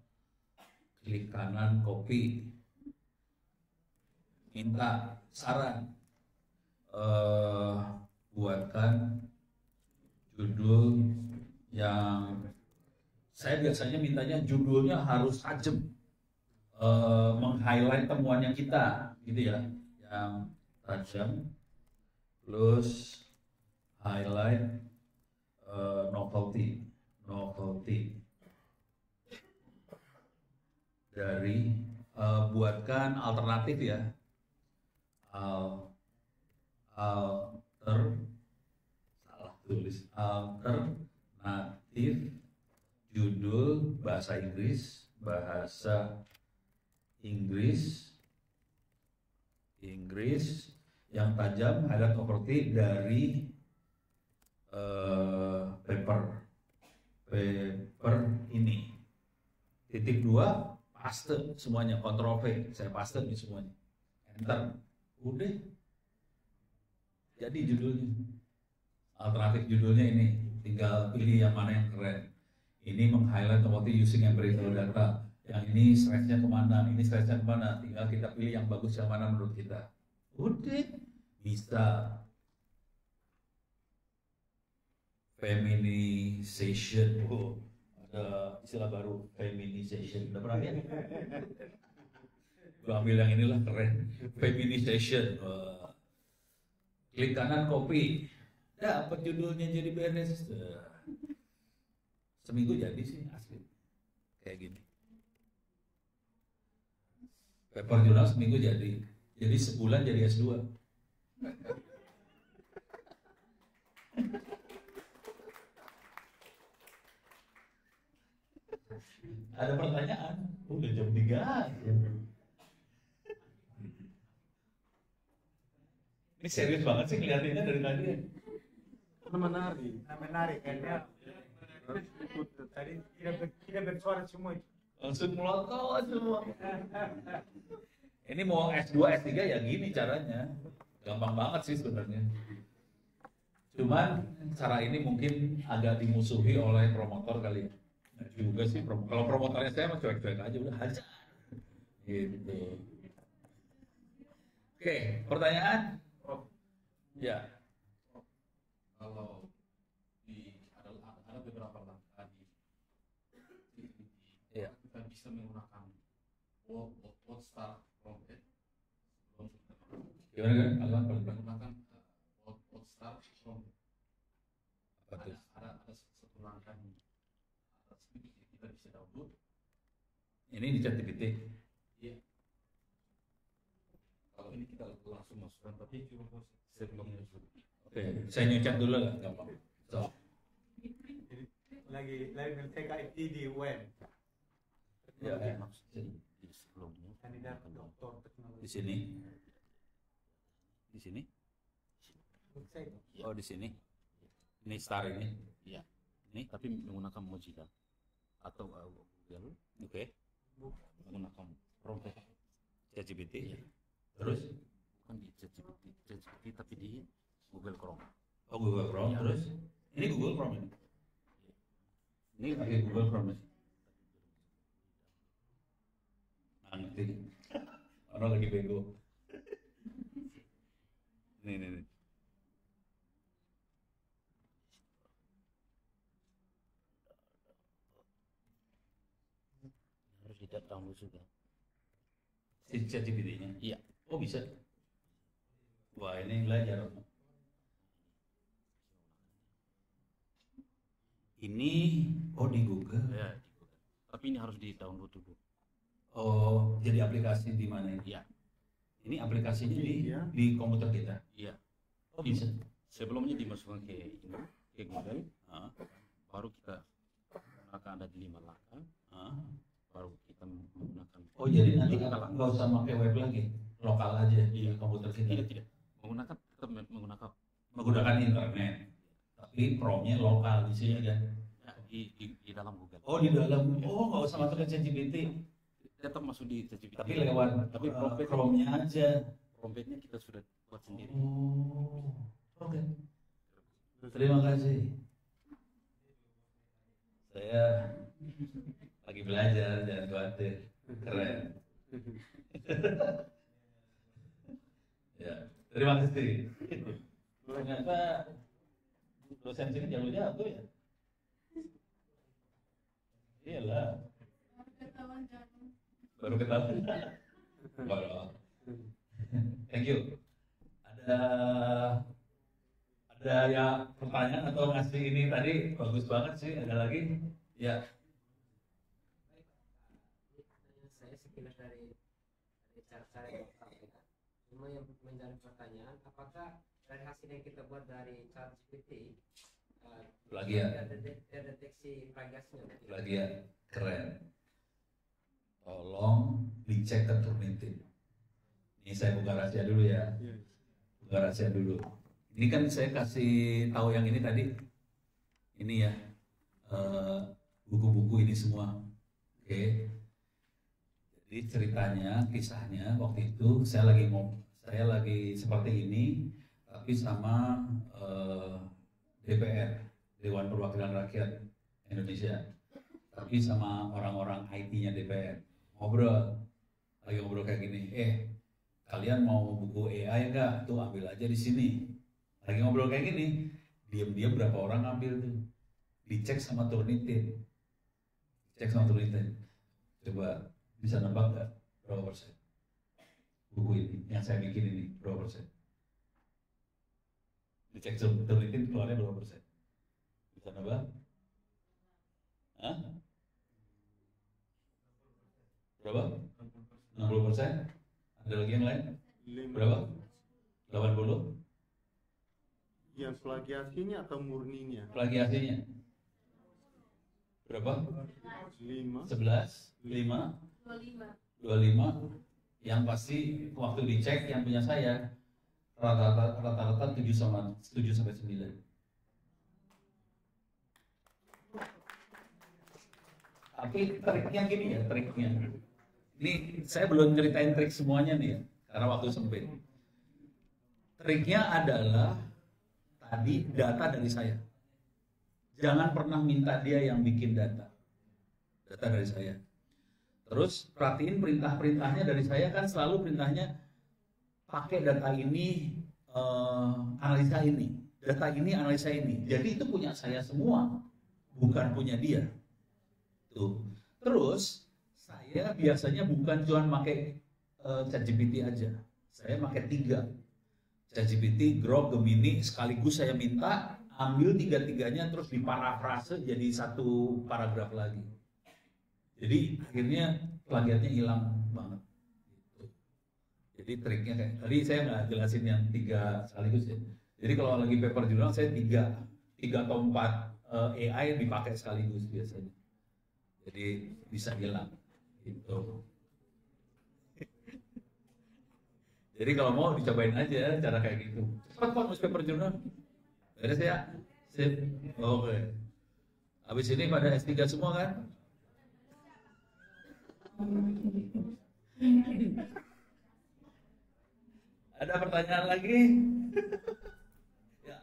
Klik kanan, copy. Minta saran. Buatkan judul yang saya biasanya mintanya judulnya harus tajam, meng-highlight temuannya kita, gitu ya, yang tajam, plus highlight novelty dari buatkan alternatif ya, alternatif judul bahasa Inggris yang tajam, highlight property dari paper ini. Titik 2 paste semuanya, Ctrl V, saya paste nih semuanya, enter, udah jadi judulnya. Alternatif judulnya ini, tinggal pilih yang mana yang keren. Ini meng-highlight property using empirical data. Yang ini stretch-nya kemana, ini stretch-nya kemana. Tinggal kita pilih yang bagus yang mana menurut kita. Udah, bisa. Feminization. Oh, ada istilah baru, feminization. Udah pernah lihat? Gue ambil yang inilah, keren. Feminization. Klik kanan, copy. Dapat judulnya jadi beres. Seminggu jadi sih asli. Kayak gini. Paper jurnal seminggu jadi. Jadi sebulan jadi S2. Ada pertanyaan? Udah jam 3. Ini serius banget sih ngeliatinnya dari tadi. Menarik karena tadi tidak bersuara semua itu. Langsung melotot semua. Ini mau S2, S3 ya gini caranya. Gampang banget sih sebenarnya. Cuman cara ini mungkin agak dimusuhi oleh promotor kali ya. Nah, juga sih, kalau promotornya saya mah cuek-cuek aja, udah hajar. Gitu. Oke, pertanyaan? Ya. Kalau ada beberapa langkah di Iya. kita bisa menggunakan what start from it Gimana kan? menggunakan what start from it. Apa tuh? Ada satu langkah yang kita bisa download. Ini di ChatGPT. Iya. Kalau ini kita langsung masukkan tapi cuma sebelumnya. Oke, saya nyucat dulu lah, gampang. So, Lagi mencetak IT di web. ya, Jadi sebelumnya Kandidat doktor teknologi. di sini. Di sini? Website. Oh, di sini. Ini star ini. Iya. Ini. Tapi menggunakan Mozilla atau Google Oke. menggunakan prompt ChatGPT. Iya. Terus? bukan di ChatGPT tapi di Google Chrome. Oh, Google Chrome. Iya. Terus? Ini Google Chrome ini. Ini pakai Google Chrome. Nanti Nih. Harus tidak download juga. ChatGPT-nya. Iya. Oh bisa. Wah ini belajar. Ini di Google. Ya, di Google. Tapi ini harus di download dulu. Oh jadi aplikasi di mana ini? Iya. Ini aplikasinya Iya. di komputer kita. Iya. Oh bisa. Sebelumnya dimasukkan ke Google, Ah, baru kita menggunakan ada di 5 langkah, ah. baru kita menggunakan. Oh jadi nanti nggak usah pakai web lagi, lokal aja di komputer kita. Tidak. Menggunakan tetap menggunakan Menggunakan internet. Tapi promnya lokal di sini kan. ya, di dalam Google. Oh di dalam. Oh nggak usah masuk ke ChatGPT. Tetap masuk di ChatGPT. Tapi lewat tapi Chrome-nya aja. prompt-nya kita sudah buat sendiri. Oh, oke. Terima kasih. Saya lagi belajar, jangan khawatir. Keren. Ya, terima kasih. Ternyata dosen sini jago-jago ya. Iyalah. Baru ketahuan. Baru. Thank you. Ada ya pertanyaan atau ngasih ini tadi bagus banget sih. Ada lagi? Ya. Saya sekilas dari cara-cara yang kita cuma yang menjadi pertanyaan apakah dari hasil yang kita buat dari ChatGPT Plagiat. terdeteksi plagiasnya Plagiat. Keren. Tolong dicek ke Turnitin. Ini saya buka rahasia dulu ya. Buka rahasia dulu. Ini kan saya kasih tahu yang ini tadi. Ini ya. Buku-buku ini semua. Oke. Jadi ceritanya, kisahnya waktu itu saya lagi seperti ini, tapi sama DPR, Dewan Perwakilan Rakyat Indonesia, tapi sama orang-orang IT-nya DPR lagi ngobrol kayak gini. Kalian mau buku AI enggak? Tuh ambil aja di sini. Lagi ngobrol kayak gini, diam-diam berapa orang ambil tuh? Dicek sama Turnitin. Coba bisa nebak nggak berapa persen? Buku ini yang saya bikin ini berapa persen? Dicek Turnitin keluarnya berapa persen? Bisa nebak? Hah? Berapa? 60%? Ada lagi yang lain? Berapa? 80? Yang plagiasinya atau murninya? Plagiasinya? Berapa? 5. 11? 5? 25? Yang pasti waktu dicek yang punya saya rata-rata 7 sampai 9. Tapi triknya gini ya, triknya. Ini saya belum ceritain trik semuanya nih ya, karena waktu sempit. Triknya adalah tadi data dari saya. Jangan pernah minta dia yang bikin data dari saya. Terus perhatiin perintah-perintahnya dari saya kan selalu perintahnya pakai data ini, analisa ini, data ini, analisa ini. Jadi itu punya saya semua, bukan punya dia. Tuh. Terus saya biasanya bukan cuma pakai ChatGPT aja. Saya pakai 3. ChatGPT, Grok, Gemini, sekaligus saya minta ambil 3-3-nya terus diparafrase jadi satu paragraf lagi. Jadi akhirnya plagiatnya hilang banget. Gitu. Jadi triknya kayak tadi saya nggak jelasin yang 3 sekaligus ya. Jadi kalau lagi paper jurnal saya 3 atau 4 AI dipakai sekaligus biasanya. Jadi bisa hilang. Gitu. Jadi kalau mau dicobain aja cara kayak gitu. Cepat kok nulis paper jurnal. Beres ya? Sip. Oke. Habis ini pada S3 semua kan? Ada pertanyaan lagi? Ya.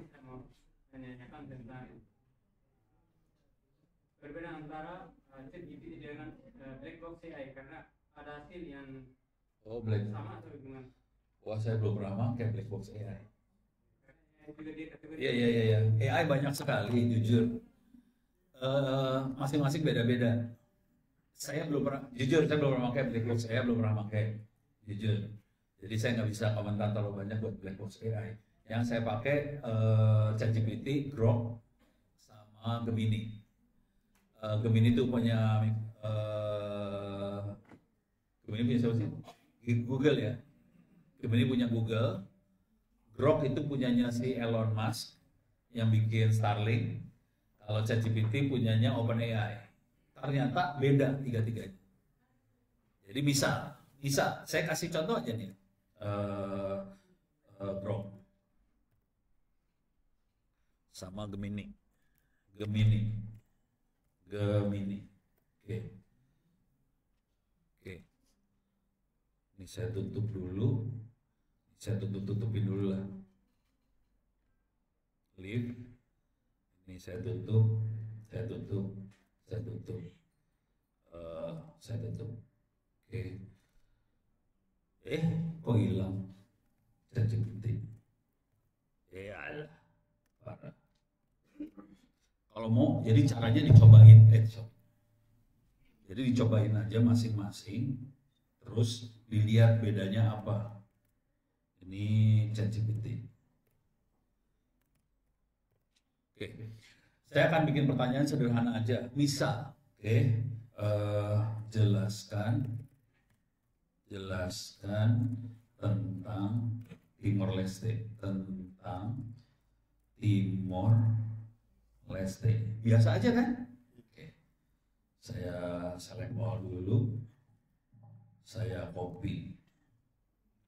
Saya mau menanyakan tentang perbedaan antara ChatGPT dengan black box AI karena ada hasil yang Oh, black. Sama atau gimana? Wah, saya belum pernah pakai black box AI. Juga dia kategori. Iya. AI banyak sekali, jujur. Masing-masing beda-beda. Saya belum pernah, jujur saya belum pernah pakai black box AI, belum pernah pakai, jujur. Jadi saya nggak bisa komentar terlalu banyak buat black box AI. Yang saya pakai ChatGPT, Grok, sama Gemini. Gemini itu punya Gemini punya siapa sih? Google ya. Gemini punya Google. Grok itu punyanya si Elon Musk yang bikin Starlink. Kalau ChatGPT punyanya OpenAI. Ternyata beda tiga-tiganya. Jadi bisa. Saya kasih contoh aja nih. Grok sama Gemini. Oke. Ini saya tutup dulu. Saya tutupin dulu lah. Leave. Ini saya tutup. Oke. Kok hilang? ChatGPT. Alah, parah. Kalau mau, jadi caranya dicobain. Jadi dicobain aja masing-masing. Terus dilihat bedanya apa. Ini ChatGPT. Oke. Saya akan bikin pertanyaan sederhana aja. Misal, jelaskan tentang Timor Leste. Biasa aja kan? Oke. Saya select all dulu. Saya copy.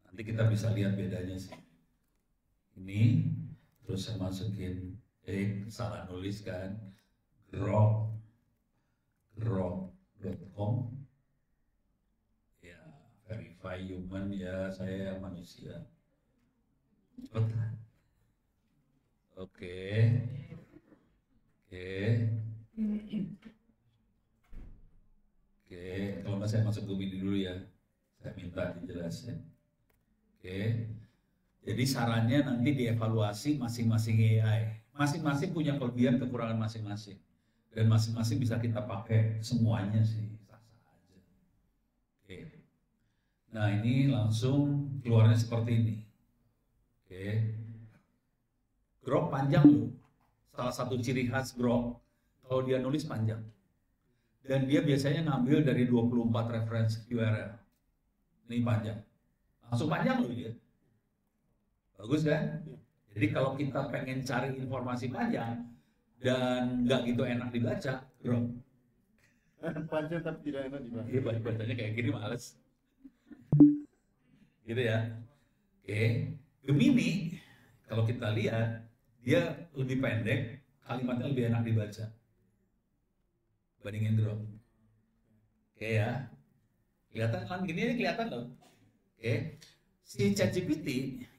Nanti kita bisa lihat bedanya sih. Ini terus saya masukin salah nulis kan. grok.com. Ya, verify human ya, saya manusia. Cepetan. Oke, kalau nggak saya masuk Gemini dulu ya. Saya minta dijelasin. Oke. Jadi sarannya nanti dievaluasi masing-masing AI. Masing-masing punya kelebihan kekurangan masing-masing. Dan masing-masing bisa kita pakai semuanya sih. Sah-sah aja. Oke. Nah, ini langsung keluarnya seperti ini. Oke. Grok panjang loh. Salah satu ciri khas Grok, kalau dia nulis panjang. Dan dia biasanya ngambil dari 24 referensi URL. Ini panjang. Langsung panjang loh dia. Bagus kan? Jadi kalau kita pengen cari informasi panjang dan nggak gitu enak dibaca, Grok. Panjang tapi tidak enak dibaca. Iya, bacanya kayak gini males. Gitu ya. Oke. Gemini, kalau kita lihat, dia lebih pendek, kalimatnya lebih enak dibaca. Bandingin Grok. Oke ya. Kelihatan kan? Gini aja kelihatan loh. Oke. Si ChatGPT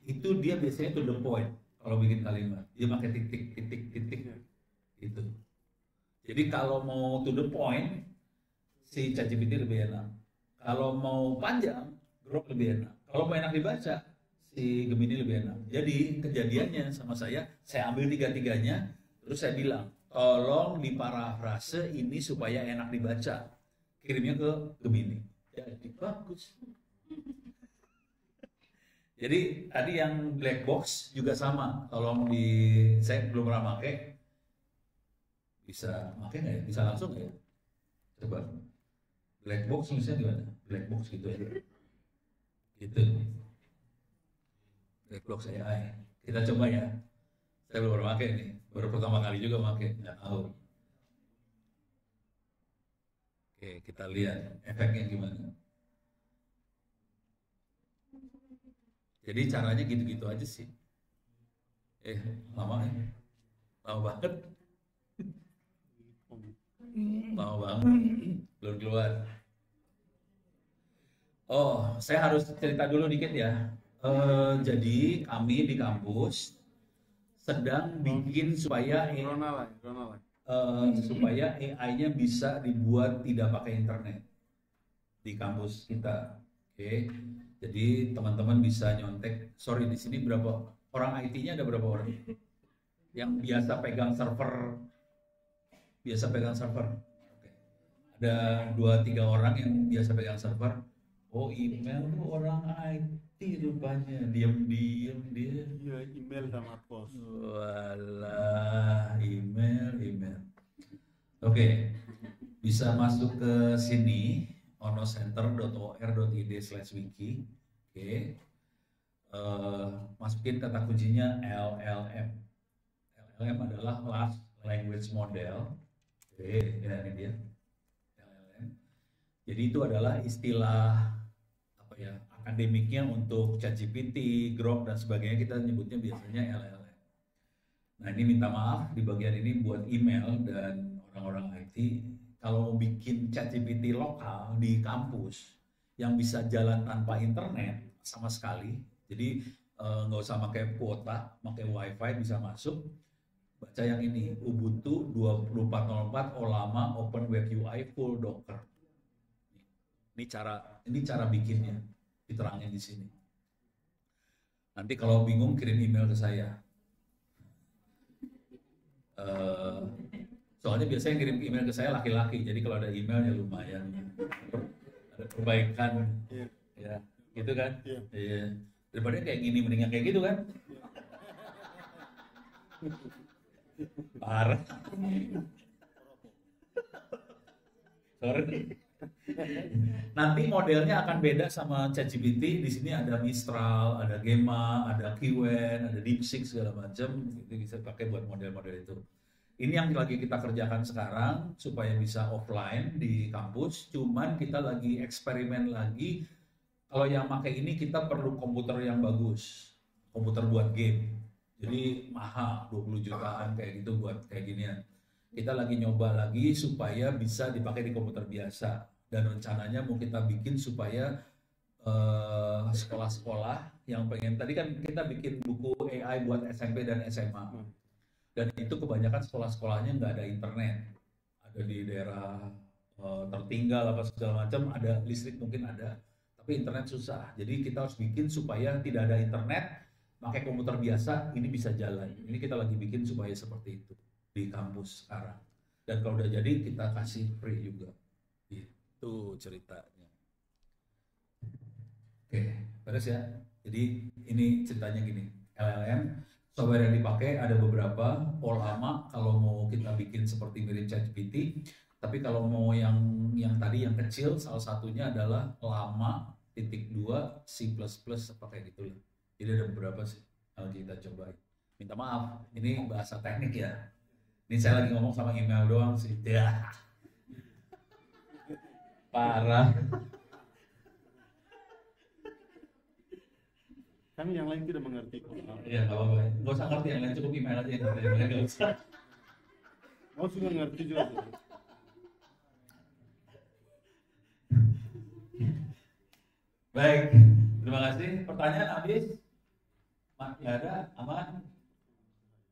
itu dia biasanya to the point kalau bikin kalimat. Dia pakai titik gitu. Jadi kalau mau to the point, si ChatGPT lebih enak. Kalau mau panjang, Grok lebih enak. Kalau mau enak dibaca, si Gemini lebih enak. Jadi kejadiannya sama saya ambil tiga-tiganya, terus saya bilang, tolong diparafrase ini supaya enak dibaca. Kirimnya ke Gemini. Jadi bagus. Jadi tadi yang black box juga sama. Tolong saya belum pernah pakai. Bisa pakai nggak ya? Bisa langsung nggak ya? Coba. Black box misalnya gimana? Black box gitu ya. Gitu. Black box AI. Kita coba ya. Saya belum pernah pakai nih. Baru pertama kali juga pakai. Nggak tahu. Oke, kita lihat efeknya gimana. Jadi caranya gitu-gitu aja sih. Lama ya? Lama banget. Lama banget. Belum keluar. Oh, saya harus cerita dulu dikit ya. Jadi kami di kampus sedang bikin supaya supaya AI-nya bisa dibuat tidak pakai internet di kampus kita. Oke, jadi teman-teman bisa nyontek. Sorry, di sini berapa orang IT-nya, ada berapa orang? Yang biasa pegang server, Oke. Ada 2-3 orang yang biasa pegang server. Oh, email tuh orang IT rupanya, diam-diam dia. Iya, email sama pos. Walah, email. Oke, bisa masuk ke sini, onocenter.or.id/wiki. Oke, masukin kata kuncinya LLM. LLM adalah Large Language Model. Oke, ya ini dia. LLM. Jadi itu adalah istilah apa ya, akademiknya untuk ChatGPT, Grok dan sebagainya, kita nyebutnya biasanya LLM. Nah, ini minta maaf di bagian ini buat email dan orang-orang IT, kalau mau bikin ChatGPT lokal di kampus yang bisa jalan tanpa internet sama sekali, jadi nggak usah pakai kuota, pakai wifi bisa masuk. Baca yang ini, Ubuntu 24.04 Olama Open Web UI Full Docker. Ini cara bikinnya, diterangin di sini. Nanti kalau bingung kirim email ke saya. Soalnya biasanya kirim email ke saya laki-laki, jadi kalau ada emailnya lumayan ada perbaikan, ya, gitu kan? Iya. Daripada kayak gini, mendingan kayak gitu kan? Parah. Sorry. Nanti modelnya akan beda sama ChatGPT. Di sini ada Mistral, ada Gemma, ada Kiwen, ada DeepSeek segala macam. Itu bisa pakai buat model-model itu. Ini yang lagi kita kerjakan sekarang supaya bisa offline di kampus. Cuman kita lagi eksperimen lagi. Kalau yang pakai ini kita perlu komputer yang bagus, komputer buat game. Jadi mahal, 20 jutaan kayak gitu buat kayak ginian. Kita lagi nyoba lagi supaya bisa dipakai di komputer biasa. Dan rencananya mau kita bikin supaya sekolah-sekolah yang pengen, tadi kan kita bikin buku AI buat SMP dan SMA. Dan itu kebanyakan sekolah-sekolahnya nggak ada internet. Ada di daerah tertinggal apa segala macam, ada listrik mungkin ada, tapi internet susah. Jadi kita harus bikin supaya tidak ada internet, pakai komputer biasa, ini bisa jalan. Ini kita lagi bikin supaya seperti itu di kampus sekarang. Dan kalau udah jadi kita kasih free juga. Itu ceritanya. Oke, beres ya. Jadi ini ceritanya gini. LLM, software yang dipakai ada beberapa. Olama kalau mau kita bikin seperti mirip ChatGPT. Tapi kalau mau yang tadi yang kecil, salah satunya adalah Llama .2 C++ apa kayak gitu lah. Jadi ada beberapa sih kalau kita coba. Minta maaf, ini bahasa teknik ya. Ini saya lagi ngomong sama email doang sih. Ya. Parah. Kami yang lain tidak mengerti. Iya, nggak apa-apa. Nggak usah ngerti yang lain, cukup email aja yang lain nggak usah. Mau juga ngerti juga. Baik, terima kasih. Pertanyaan habis? Nggak ada? Aman?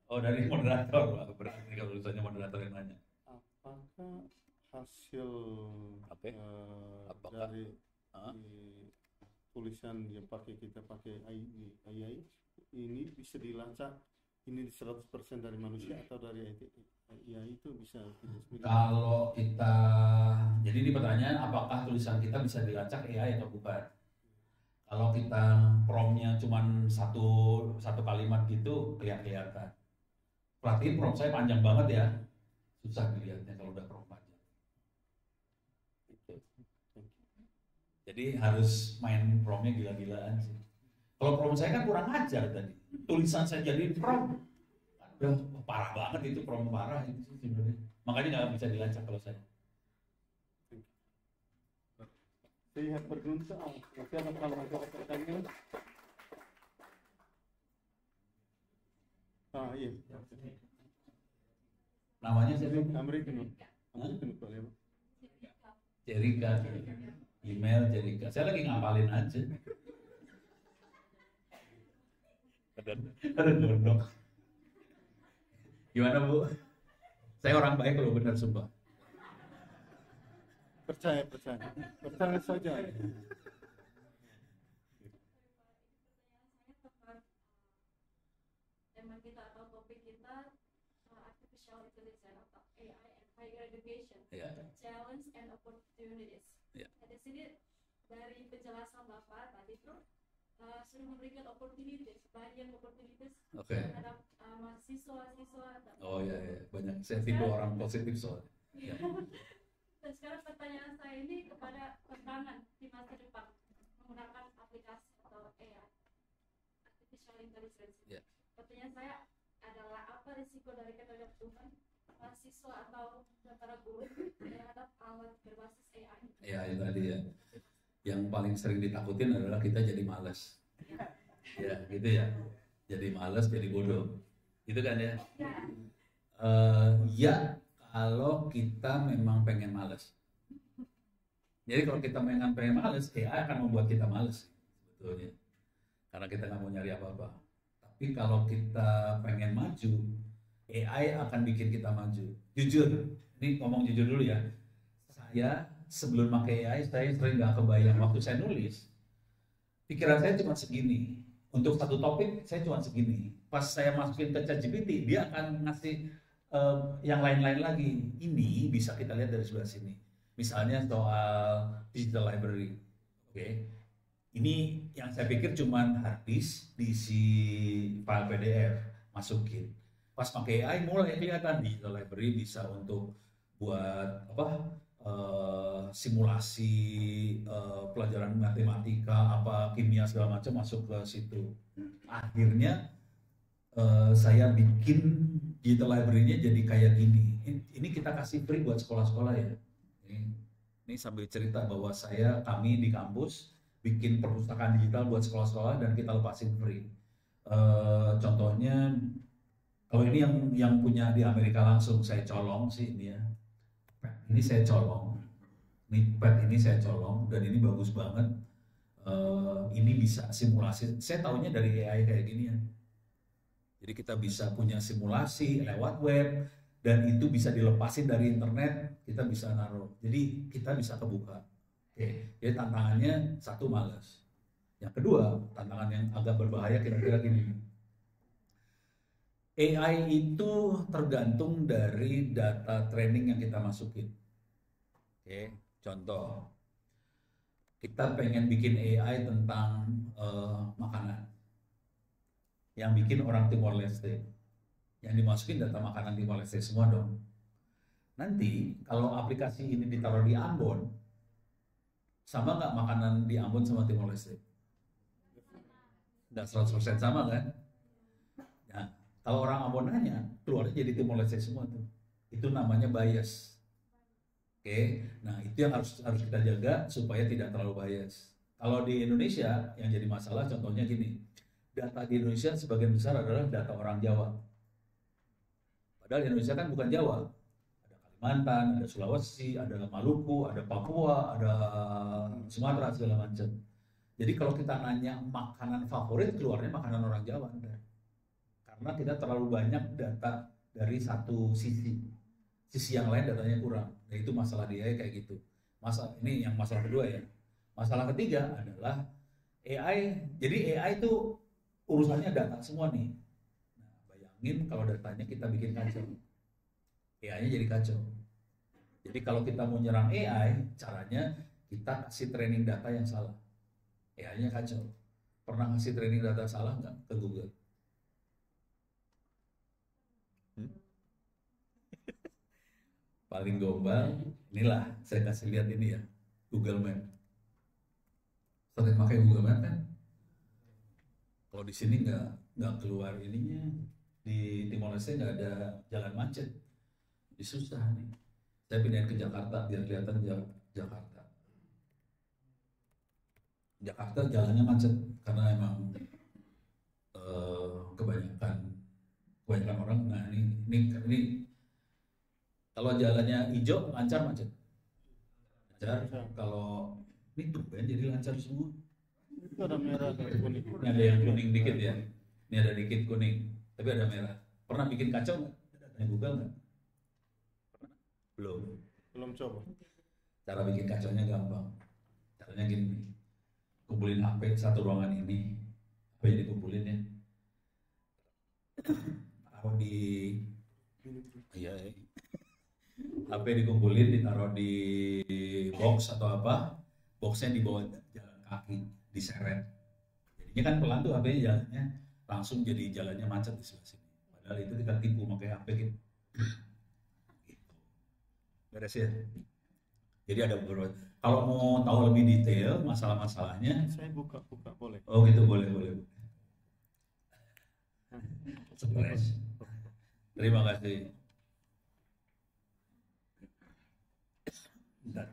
Oh, dari moderator. Berarti kalau misalnya moderator yang nanya. Apakah hasil Apakah? dari tulisan yang kita pakai AI ini bisa dilacak ini 100% dari manusia atau dari AI itu bisa Kalau kita, jadi ini pertanyaan, apakah tulisan kita bisa dilacak AI atau bukan? Kalau kita promptnya cuma satu kalimat gitu, kelihatan. Perhatiin prompt saya panjang banget ya, susah dilihatnya kalau udah prompt panjang. Jadi harus main promptnya gila-gilaan sih. Kalau prompt saya kan kurang ajar tadi. Tulisan saya jadi prompt. Udah parah banget itu, prompt parah itu sih sebenarnya. Makanya nggak bisa dilacak kalau saya. Saya berguna kalau ada pertanyaan. Iya. Namanya siapa? American. Jerika. Email Jerika. Saya lagi ngapalin aja. Ada gondok. Gimana Bu? Saya orang baik kalau benar sumpah. Percaya saja. kita atau topik kita artificial intelligence atau AI and higher education, challenge and opportunities. Nah, di sini dari penjelasan Bapak tadi tuh sudah memberikan opportunities, banyak opportunities terhadap mahasiswa-siswa. Oh iya, banyak. Saya tipe orang positif soalnya. Dan sekarang pertanyaan saya ini kepada tantangan di masa depan menggunakan aplikasi atau AI, artificial intelligence. Pertanyaan saya adalah apa risiko dari ketergantungan mahasiswa atau para guru terhadap alat berbasis AI? Ya, itu tadi ya. Yang paling sering ditakutin adalah kita jadi malas. Ya, gitu ya. Jadi malas, jadi bodoh. Gitu kan ya? Ya, kalau kita memang pengen malas. Jadi kalau kita pengen malas, AI akan membuat kita malas. Sebetulnya. Karena kita nggak mau nyari apa-apa. Tapi kalau kita pengen maju, AI akan bikin kita maju. Jujur, ini ngomong jujur dulu ya. Saya sebelum pakai AI, saya sering nggak kebayang. Waktu saya nulis, pikiran saya cuma segini. Untuk satu topik, saya cuma segini. Pas saya masukin ke ChatGPT, dia akan ngasih yang lain-lain lagi. Ini bisa kita lihat dari sebelah sini. Misalnya soal digital library. Oke. Ini yang saya pikir cuma hard disk, diisi file PDF, masukin. Pas pakai AI mulai kelihatan digital library bisa untuk buat simulasi pelajaran matematika, kimia segala macam masuk ke situ. Akhirnya saya bikin digital library-nya jadi kayak gini. Ini kita kasih free buat sekolah-sekolah ya. Ini sambil cerita bahwa kami di kampus bikin perpustakaan digital buat sekolah-sekolah dan kita lepasin free. Contohnya, kalau ini yang punya di Amerika langsung saya colong sih ini ya. Ini saya colong, ini pad ini saya colong dan ini bagus banget. Ini bisa simulasi. Saya tahunya dari AI kayak gini ya. Jadi kita bisa punya simulasi lewat web dan itu bisa dilepasin dari internet. Kita bisa naruh. Jadi kita bisa kebuka. Oke. Jadi tantangannya satu, malas. Yang kedua, tantangan yang agak berbahaya kira-kira gini. AI itu tergantung dari data training yang kita masukin. Oke, contoh. Kita pengen bikin AI tentang makanan. Yang bikin orang Timor Leste. Yang dimasukin data makanan Timor Leste semua dong. Nanti kalau aplikasi ini ditaruh di Ambon, sama nggak makanan di Ambon sama Timor Leste? Dan 100% sama kan? Nah, kalau orang Ambon nanya, keluarnya jadi Timor Leste semua tuh. Itu namanya bias. Oke, nah itu yang harus kita jaga supaya tidak terlalu bias. Kalau di Indonesia yang jadi masalah contohnya gini, data di Indonesia sebagian besar adalah data orang Jawa. Padahal Indonesia kan bukan Jawa. Ada Kalimantan, ada Sulawesi, ada Maluku, ada Papua, ada Sumatera segala macam. Jadi kalau kita nanya makanan favorit, keluarnya makanan orang Jawa. Karena kita terlalu banyak data dari satu sisi. Sisi yang lain datanya kurang. Nah itu masalah di AI kayak gitu. Ini yang masalah kedua ya. Masalah ketiga adalah AI. Jadi AI itu urusannya data semua nih. Nah, bayangin kalau datanya kita bikin kacau. AI-nya jadi kacau. Jadi kalau kita mau nyerang AI, caranya kita kasih training data yang salah. AI-nya kacau. Pernah ngasih training data salah nggak ke Google? Paling gombal, inilah saya kasih lihat ini ya, Google Map. Sering pakai Google Map kan? Kalau di sini nggak keluar ininya, di Timor Leste nggak ada jalan macet, jadi susah nih. Saya pindahin ke Jakarta biar kelihatan Jakarta. Jakarta jalannya macet karena emang kebanyakan orang. Nah ini kalau jalannya hijau lancar macet. Lancar. Kalau ini tumben jadi lancar semua. Itu ada merah dan kuning. Ini ada yang kuning dikit ya. Ini ada dikit kuning, tapi ada merah. Pernah bikin kacau nggak? Datanya Google nggak? Belum coba. Cara bikin kacaunya gampang. Caranya gini. Kumpulin HP satu ruangan ini. HP dikumpulin ya. taruh di iya HP dikumpulin ditaruh di box atau apa, boxnya dibawa jalan kaki diseret, jadinya kan pelan tuh HP jalannya langsung jadi jalannya macet di sebelah sini, padahal itu kita tipu pakai HP gitu. Beres ya. Jadi ada beberapa. Kalau mau tahu lebih detail masalah-masalahnya, Saya buka boleh. oh gitu boleh. Stres. Terima kasih. Bentar.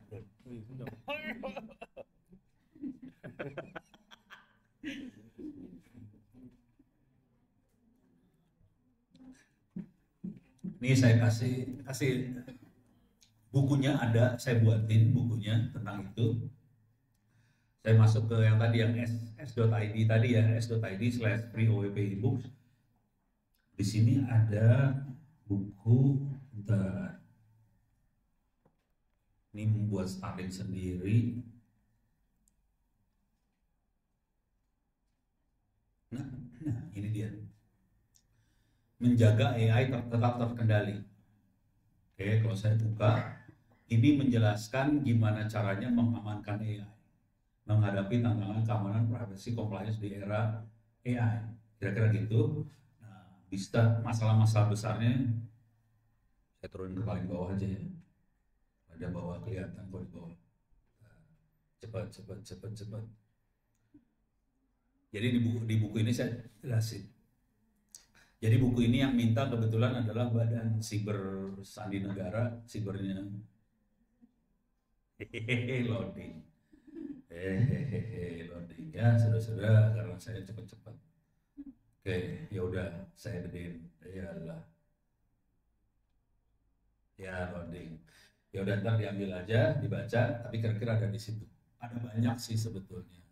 Ini saya kasih bukunya ada, saya buatin bukunya tentang itu. Saya masuk ke yang tadi yang s.id tadi ya, s.id/free OWP ebooks. Di sini ada buku, bentar. Ini membuat starling sendiri. Nah, ini dia. Menjaga AI tetap terkendali. Oke, kalau saya buka, ini menjelaskan gimana caranya mengamankan AI, menghadapi tantangan keamanan, privacy, compliance di era AI. Kira-kira gitu. Nah, bisa masalah-masalah besarnya, saya turunin ke paling bawah aja ya. Ada bawah kelihatan kok di bawah. Cepat. Jadi di buku ini saya jelasin. Jadi buku ini yang minta kebetulan adalah Badan Siber Sandi Negara, sibernya. Loading. Loading. Ya, saudara-saudara, karena saya cepat-cepat. Oke, ya udah, saya gedein. Ya, loading. Ya udah, ntar diambil aja, dibaca, tapi kira-kira ada di situ. Ada banyak sih sebetulnya.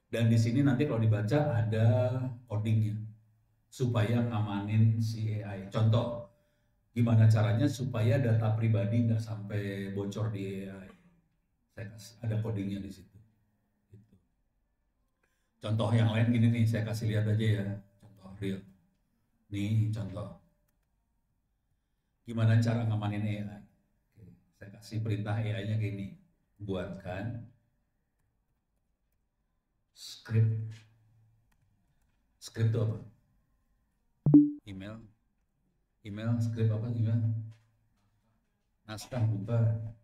Dan di sini nanti kalau dibaca ada codingnya supaya ngamanin si AI. Contoh, gimana caranya supaya data pribadi nggak sampai bocor di AI. Saya kasih, ada codingnya di situ. Gitu. Contoh yang lain gini nih, saya kasih lihat aja ya. Contoh real. Nih contoh. Gimana cara ngamanin AI? Oke, saya kasih perintah AI-nya gini. Buatkan script. Script itu apa? Email, script apa? Email? Naskah, bukan.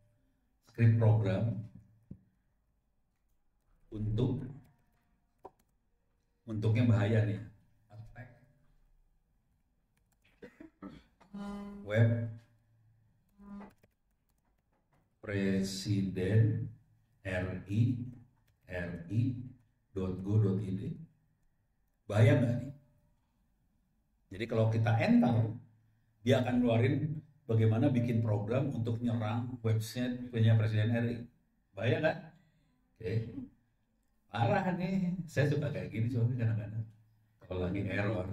Script program untuknya bahaya nih. Attack. Web presiden ri.go.id. Bahaya nggak nih? Jadi kalau kita enter, dia akan ngeluarin bagaimana bikin program untuk nyerang website punya Presiden RI. Bahaya kan? Oke. Parah nih. Saya suka kayak gini soalnya kadang-kadang. Kalau lagi error.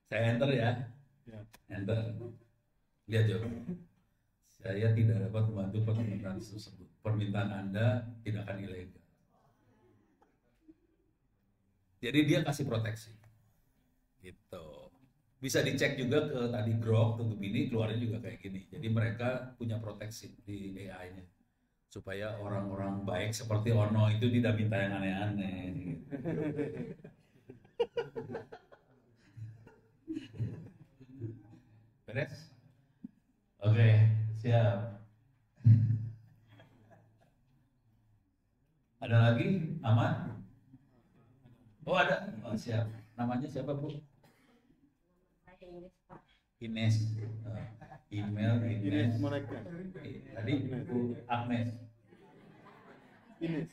Saya enter ya. Enter. Lihat coba. Saya tidak dapat membantu permintaan tersebut. Permintaan Anda tidak akan ilegal. Jadi dia kasih proteksi. Gitu. Bisa dicek juga ke tadi Grok, ke Gemini, keluarnya juga kayak gini. Jadi mereka punya proteksi di AI-nya. Supaya orang-orang baik seperti Ono itu tidak minta yang aneh-aneh. Beres? Oke, siap. Ada lagi? Aman? Oh ada? Oh, siap. Namanya siapa Bu? Ines. Email Ines. Tadi Bu Agnes. Ines.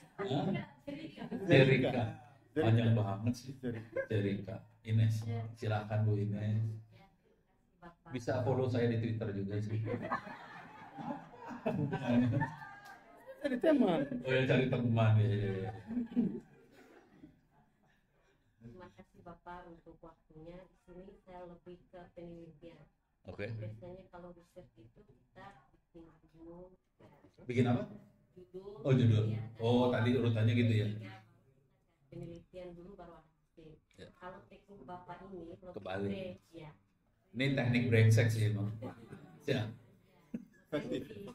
Jerika. Panjang banget sih. Jerika. Ines. Silakan Bu Ines. Bisa follow saya di Twitter juga sih. Cari teman. Oh ya, cari teman ya. Terima kasih Bapak untuk waktunya. Di sini saya lebih ke penelitian. Oke. Biasanya kalau riset itu kita bikin judul. Bikin apa? Judul. Oh, judul. Ya, Oh, tadi urutannya gitu ya. Penelitian dulu baru ada hasil. Ya. Kalau teknik Bapak ini Kebalik. ya. Ini teknik brengsek sih emang. Ya. Makanya sih, ada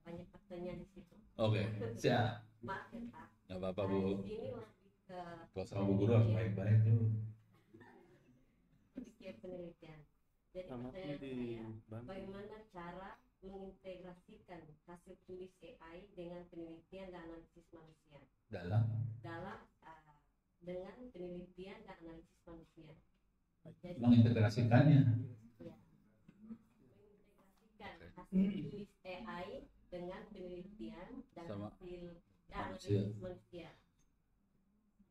banyak pertanyaan di situ. Oke. Siap. Maaf ya Pak. Nggak apa-apa, Nah, Bu. di sini lebih ke Kalau sama Bu Guru harus baik-baik tuh. pikir penelitian. Jadi Sama pertanyaan di saya, Bandung. bagaimana cara mengintegrasikan hasil tulis AI dengan penelitian dan analisis manusia Dalam. dalam dengan penelitian dan analisis manusia. Jadi Mengintegrasikannya. ya, mengintegrasikan hasil tulis AI dengan penelitian dan Sama hasil dan manusia. analisis manusia.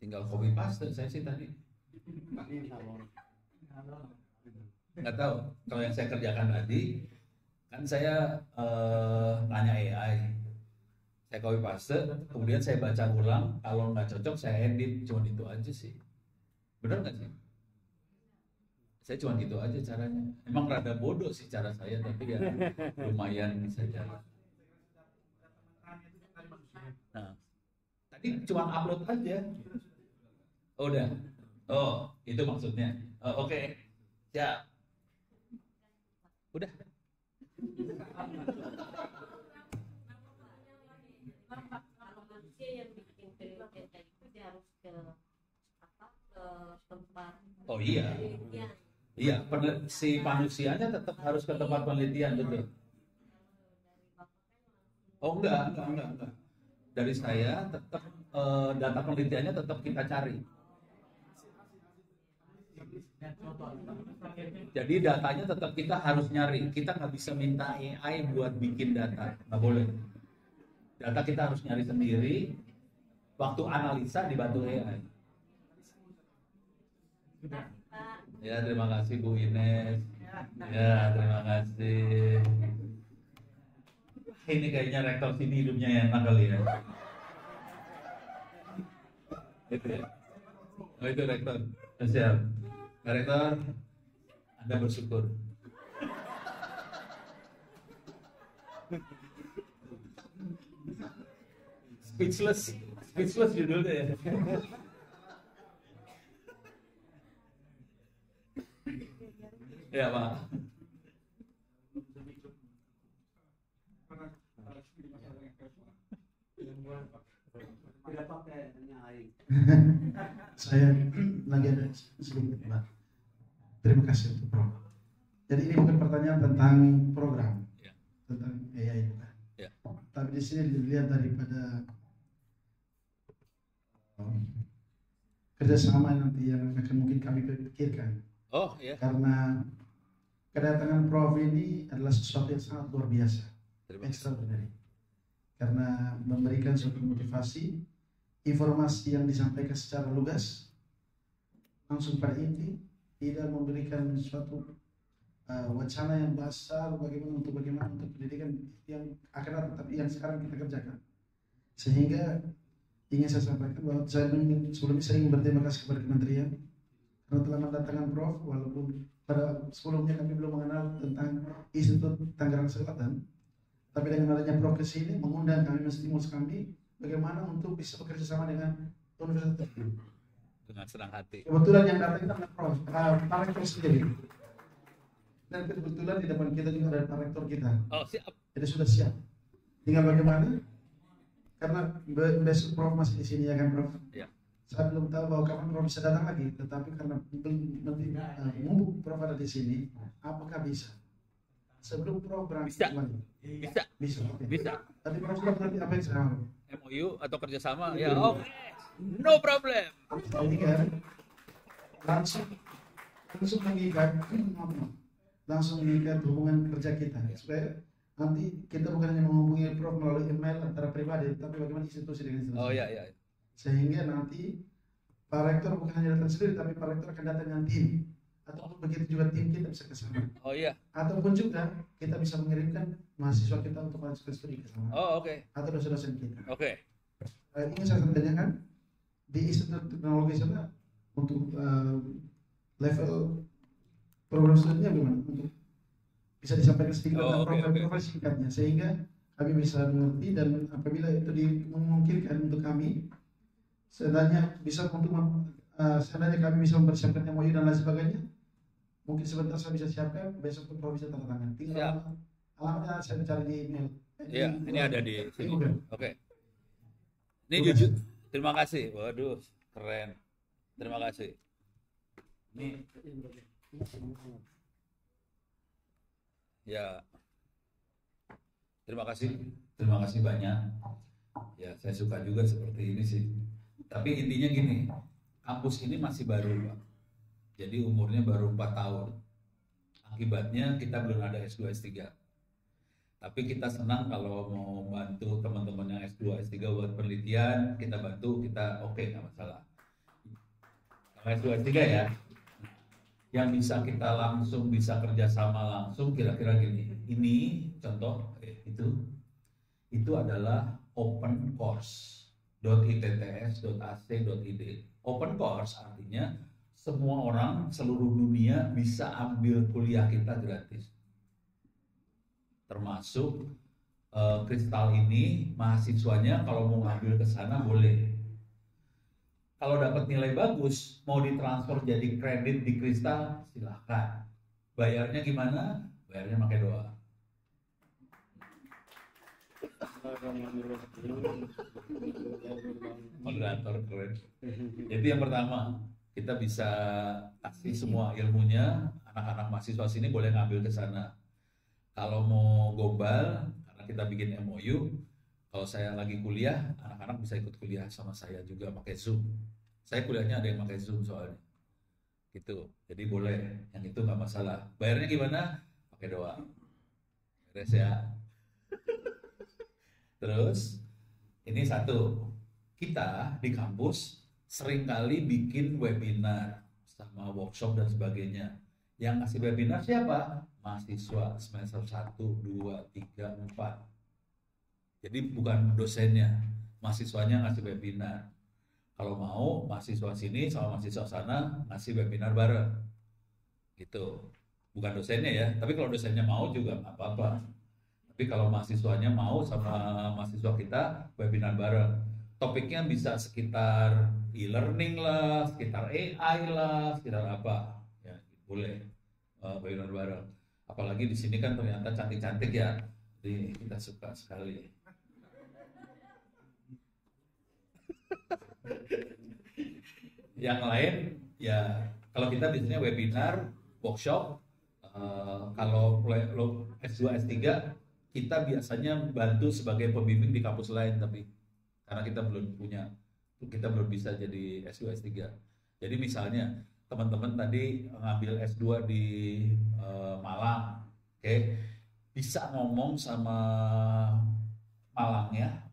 Tinggal copy paste saya sih tadi. Ini halo. Nggak tahu. Kalau yang saya kerjakan tadi, kan saya nanya AI. Saya copy paste, kemudian saya baca ulang. Kalau nggak cocok, saya edit. Cuma itu aja sih. Benar nggak sih? Saya cuma gitu aja caranya. Emang rada bodoh sih cara saya, tapi ya lumayan bisa jalan. Nah, tadi cuma upload aja. Oh, udah. Oh, itu maksudnya. Oh, oke. Ya. Udah. Kalau manusia yang bikin penelitian tadi itu dia harus ke tempat Oh iya. penelitian. Iya, si manusianya tetap harus ke tempat penelitian, betul. Oh enggak. Dari saya tetap data penelitiannya tetap kita cari. Jadi datanya tetap kita harus nyari. Kita nggak bisa minta AI buat bikin data, nggak boleh. Data kita harus nyari sendiri. Waktu analisa dibantu AI. Ya, terima kasih Bu Ines. Ya, terima kasih. Ini kayaknya rektor sini hidupnya enak kali ya. Itu ya. Oh, itu rektor. Siap. Rektor, Anda bersyukur. Speechless judulnya ya. Ya Pak. Saya lagi ada sedikit Pak. Terima kasih untuk Prof. Jadi ini bukan pertanyaan tentang program, Ya. tentang AI bukan. Ya. Tapi di sini dilihat daripada kerjasama nanti yang akan mungkin kami pikirkan. Oh ya. Karena kedatangan Prof ini adalah sesuatu yang sangat luar biasa, Terima kasih. extraordinary. Karena memberikan suatu motivasi, informasi yang disampaikan secara lugas, langsung pada inti, tidak memberikan suatu wacana yang besar bagaimana untuk pendidikan yang akan datang, tapi yang sekarang kita kerjakan. Sehingga ingin saya sampaikan bahwa saya sebelumnya saya ingin berterima kasih kepada Kementerian karena telah mendatangkan Prof, walaupun pada sebelumnya kami belum mengenal tentang Institut Tangerang Selatan, tapi dengan adanya Prof ke sini mengundang kami, menstimulus kami bagaimana untuk bisa bekerja sama dengan universitas. Dengan senang hati. Kebetulan yang datang kita adalah Prof, Pak Rektor sendiri. Dan kebetulan di depan kita juga ada Pak Rektor kita. Oh siap. Jadi sudah siap. Tinggal bagaimana? Karena besok Prof masih di sini ya kan Prof? Ya. Saya belum tahu bahwa kapan Prof bisa datang lagi, tetapi karena mumpung Prof ada di sini, apakah bisa? Sebelum Prof berangkat Bisa. kembali. Bisa. Oke. Bisa. Tapi Prof sudah mengerti apa yang saya mau. MOU atau kerjasama? Ya oke. No problem. Ini kan langsung mengikat hubungan kerja kita supaya nanti kita bukan hanya menghubungi Prof melalui email antara pribadi, tapi bagaimana institusi dengan institusi. Oh iya. Sehingga nanti Pak Rektor bukan hanya datang sendiri, tapi Pak Rektor akan datang dengan tim. Ataupun begitu juga tim kita bisa ke sana. Oh iya. Ataupun juga kita bisa mengirimkan mahasiswa kita untuk melanjutkan studi ke sana. Oh oke. Atau dosen-dosen kita. Oke. Ingin saya tanyakan di Institut Teknologi sana untuk level program studinya bagaimana untuk bisa disampaikan sedikit Oh, tentang oke, profil singkatnya sehingga kami bisa mengerti, dan apabila itu memungkinkan untuk kami seandainya seandainya kami bisa mempersiapkan MOU dan lain sebagainya, mungkin sebentar saya bisa siapkan, besok pun Prof bisa tanda tangan. Tinggal alamatnya saya mencari di email. Iya, ini ada di sini. Google. Oke. Ini jujur. Terima kasih. Waduh, keren. Terima kasih. Ini ya. Terima kasih. Terima kasih banyak. Ya, saya suka juga seperti ini sih. Tapi intinya gini, kampus ini masih baru, Pak. Jadi umurnya baru 4 tahun. Akibatnya kita belum ada S2, S3. Tapi kita senang kalau mau bantu teman-teman yang S2, S3 buat penelitian, kita bantu, kita oke, nggak masalah. Kalau S2, S3 ya, yang bisa kita langsung, bisa kerjasama langsung, kira-kira gini. Ini contoh, itu adalah open course.itts.ac.id. Open course artinya semua orang seluruh dunia bisa ambil kuliah kita gratis. Termasuk Kristal ini mahasiswanya kalau mau ngambil ke sana boleh. Kalau dapat nilai bagus mau ditransfer jadi kredit di Kristal silahkan. Bayarnya gimana? Bayarnya pakai doa. Moderator keren. Jadi yang pertama, kita bisa kasih semua ilmunya, anak-anak mahasiswa sini boleh ngambil ke sana. Kalau mau gombal, karena kita bikin MOU, kalau saya lagi kuliah, anak-anak bisa ikut kuliah sama saya juga pakai Zoom. Saya kuliahnya ada yang pakai Zoom soalnya. Gitu. Jadi boleh, yang itu nggak masalah. Bayarnya gimana? Pakai doa. Beres ya. Terus, ini satu. Kita di kampus seringkali bikin webinar sama workshop dan sebagainya. Yang ngasih webinar siapa? Mahasiswa semester 1, 2, 3, 4. Jadi bukan dosennya, mahasiswanya ngasih webinar. Kalau mau, mahasiswa sini sama mahasiswa sana ngasih webinar bareng. Gitu. Bukan dosennya ya, tapi kalau dosennya mau juga nggak apa-apa. Tapi kalau mahasiswanya mau sama mahasiswa kita webinar bareng. Topiknya bisa sekitar e-learning lah, sekitar AI lah, sekitar apa. Ya, boleh webinar bareng. Apalagi di sini kan ternyata cantik-cantik ya. Jadi kita suka sekali. Yang lain ya kalau kita biasanya webinar, workshop, kalau S2, S3 kita biasanya bantu sebagai pembimbing di kampus lain, tapi karena kita belum bisa jadi S2, S3. Jadi misalnya teman-teman tadi ngambil S2 di Malang, oke, bisa ngomong sama Malangnya,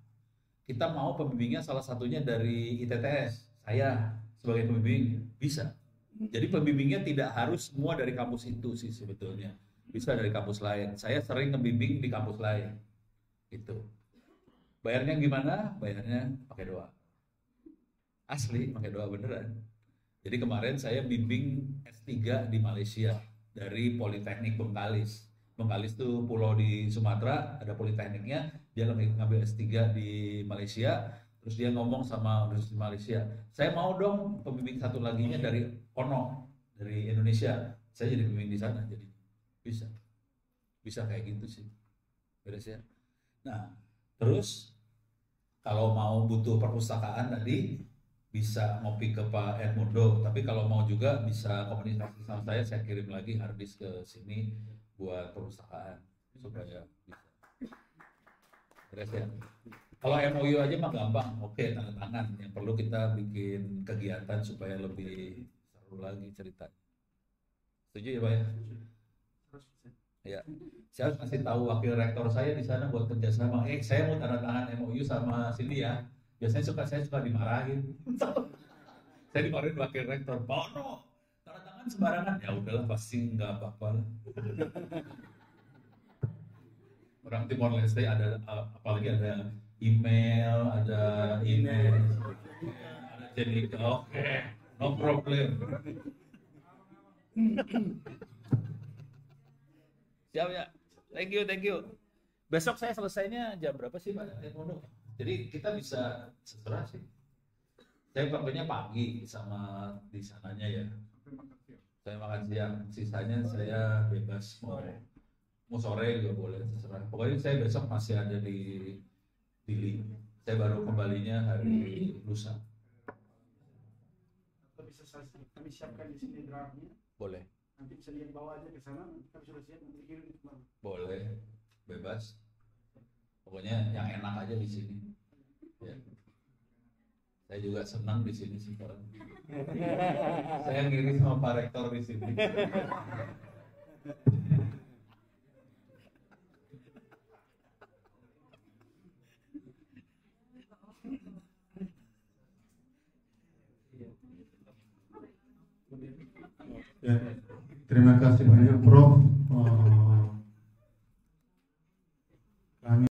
kita mau pembimbingnya salah satunya dari ITTS, saya sebagai pembimbing bisa. Jadi pembimbingnya tidak harus semua dari kampus itu sih sebetulnya, bisa dari kampus lain. Saya sering ngebimbing di kampus lain, gitu. Bayarnya gimana? Bayarnya pakai doa. Asli, pakai doa beneran. Jadi kemarin saya bimbing S3 di Malaysia dari Politeknik Bengkalis. Bengkalis itu pulau di Sumatera, ada politekniknya. Dia lagi ngambil S3 di Malaysia, terus dia ngomong sama Universitas Malaysia, saya mau dong pembimbing satu laginya dari Ono, dari Indonesia. Saya jadi pembimbing di sana, jadi bisa kayak gitu sih. Beres ya. Nah, terus kalau mau butuh perpustakaan tadi bisa ngopi ke Pak Edmundo, tapi kalau mau juga bisa komunikasi sama saya kirim lagi harddisk ke sini buat perpustakaan supaya bisa. Beres ya. Kalau MOU aja mah gampang, oke, tanda tangan. Yang perlu kita bikin kegiatan supaya lebih seru lagi ceritanya. Setuju ya Pak ya? Ya, saya harus kasih tahu wakil rektor saya di sana buat kerjasama. Saya mau tanda tangan MOU sama Cindy ya. Biasanya saya suka dimarahin. Saya dimarahin wakil rektor. Pak Ono, tanda tangan sembarangan. Ya udahlah, pasti nggak apa-apa lah. Orang Timor Leste ada, apalagi ada email, ada jadi oke, no problem. Siap ya. Thank you. Besok saya selesainya jam berapa sih Pak Edmondo? Jadi kita bisa seterah sih. Saya waktunya pagi sama di sananya ya. Saya makan siang, sisanya saya bebas mau sore juga boleh terserah. Pokoknya saya besok masih ada di Dili. Saya baru kembalinya hari lusa. Atau bisa kami siapkan di sini draftnya. Boleh. Nanti bisa dibawa aja ke sana. Nanti kami sudah siap nanti kirim kembali. Boleh, bebas. Pokoknya yang enak aja di sini. Ya. Saya juga senang di sini sih Pak. Saya ngiri sama Pak Rektor di sini. Ya, terima kasih banyak Prof.